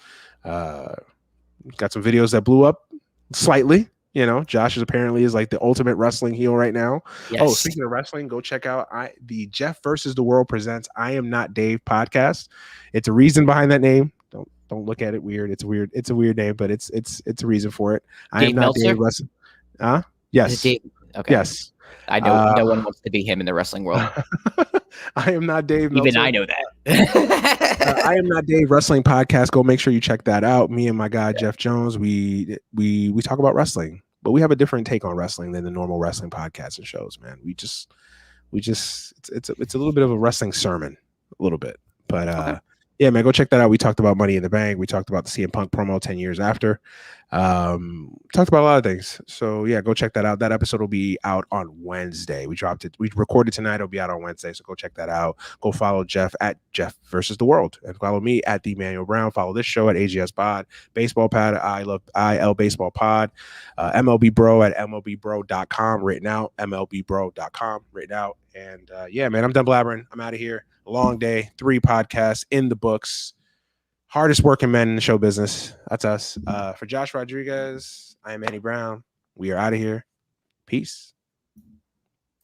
Got some videos that blew up slightly. You know, Josh is like the ultimate wrestling heel right now. Yes. Oh, speaking of wrestling, go check out the Jeff versus the World presents I Am Not Dave podcast. It's a reason behind that name. Don't look at it weird. It's weird. It's a weird name, but it's a reason for it. I am not Dave wrestling. Yes. Dave? Okay. Yes. I know no one wants to be him in the wrestling world. I am not Dave. Even Meltzer. I know that. I Am Not Dave wrestling podcast. Go make sure you check that out. Me and my guy Jeff Jones, we talk about wrestling, but we have a different take on wrestling than the normal wrestling podcasts and shows. Man, we just it's a little bit of a wrestling sermon, a little bit, but Okay. Yeah, man, go check that out. We talked about Money in the Bank. We talked about the CM Punk promo 10 years after. Talked about a lot of things. So yeah, go check that out. That episode will be out on Wednesday. We dropped it. We recorded tonight. It'll be out on Wednesday. So go check that out. Go follow Jeff at Jeff versus the World, and follow me at the Emmanuel Brown. Follow this show at AGS Pod, Baseball Pod at IL Baseball Pod, MLB Bro at MLBBro.com written out, MLBBro.com written out. And yeah, man, I'm done blabbering. I'm out of here. A long day, 3 podcasts in the books. Hardest working men in the show business. That's us. For Josh Rodriguez, I am Manny Brown. We are out of here. Peace.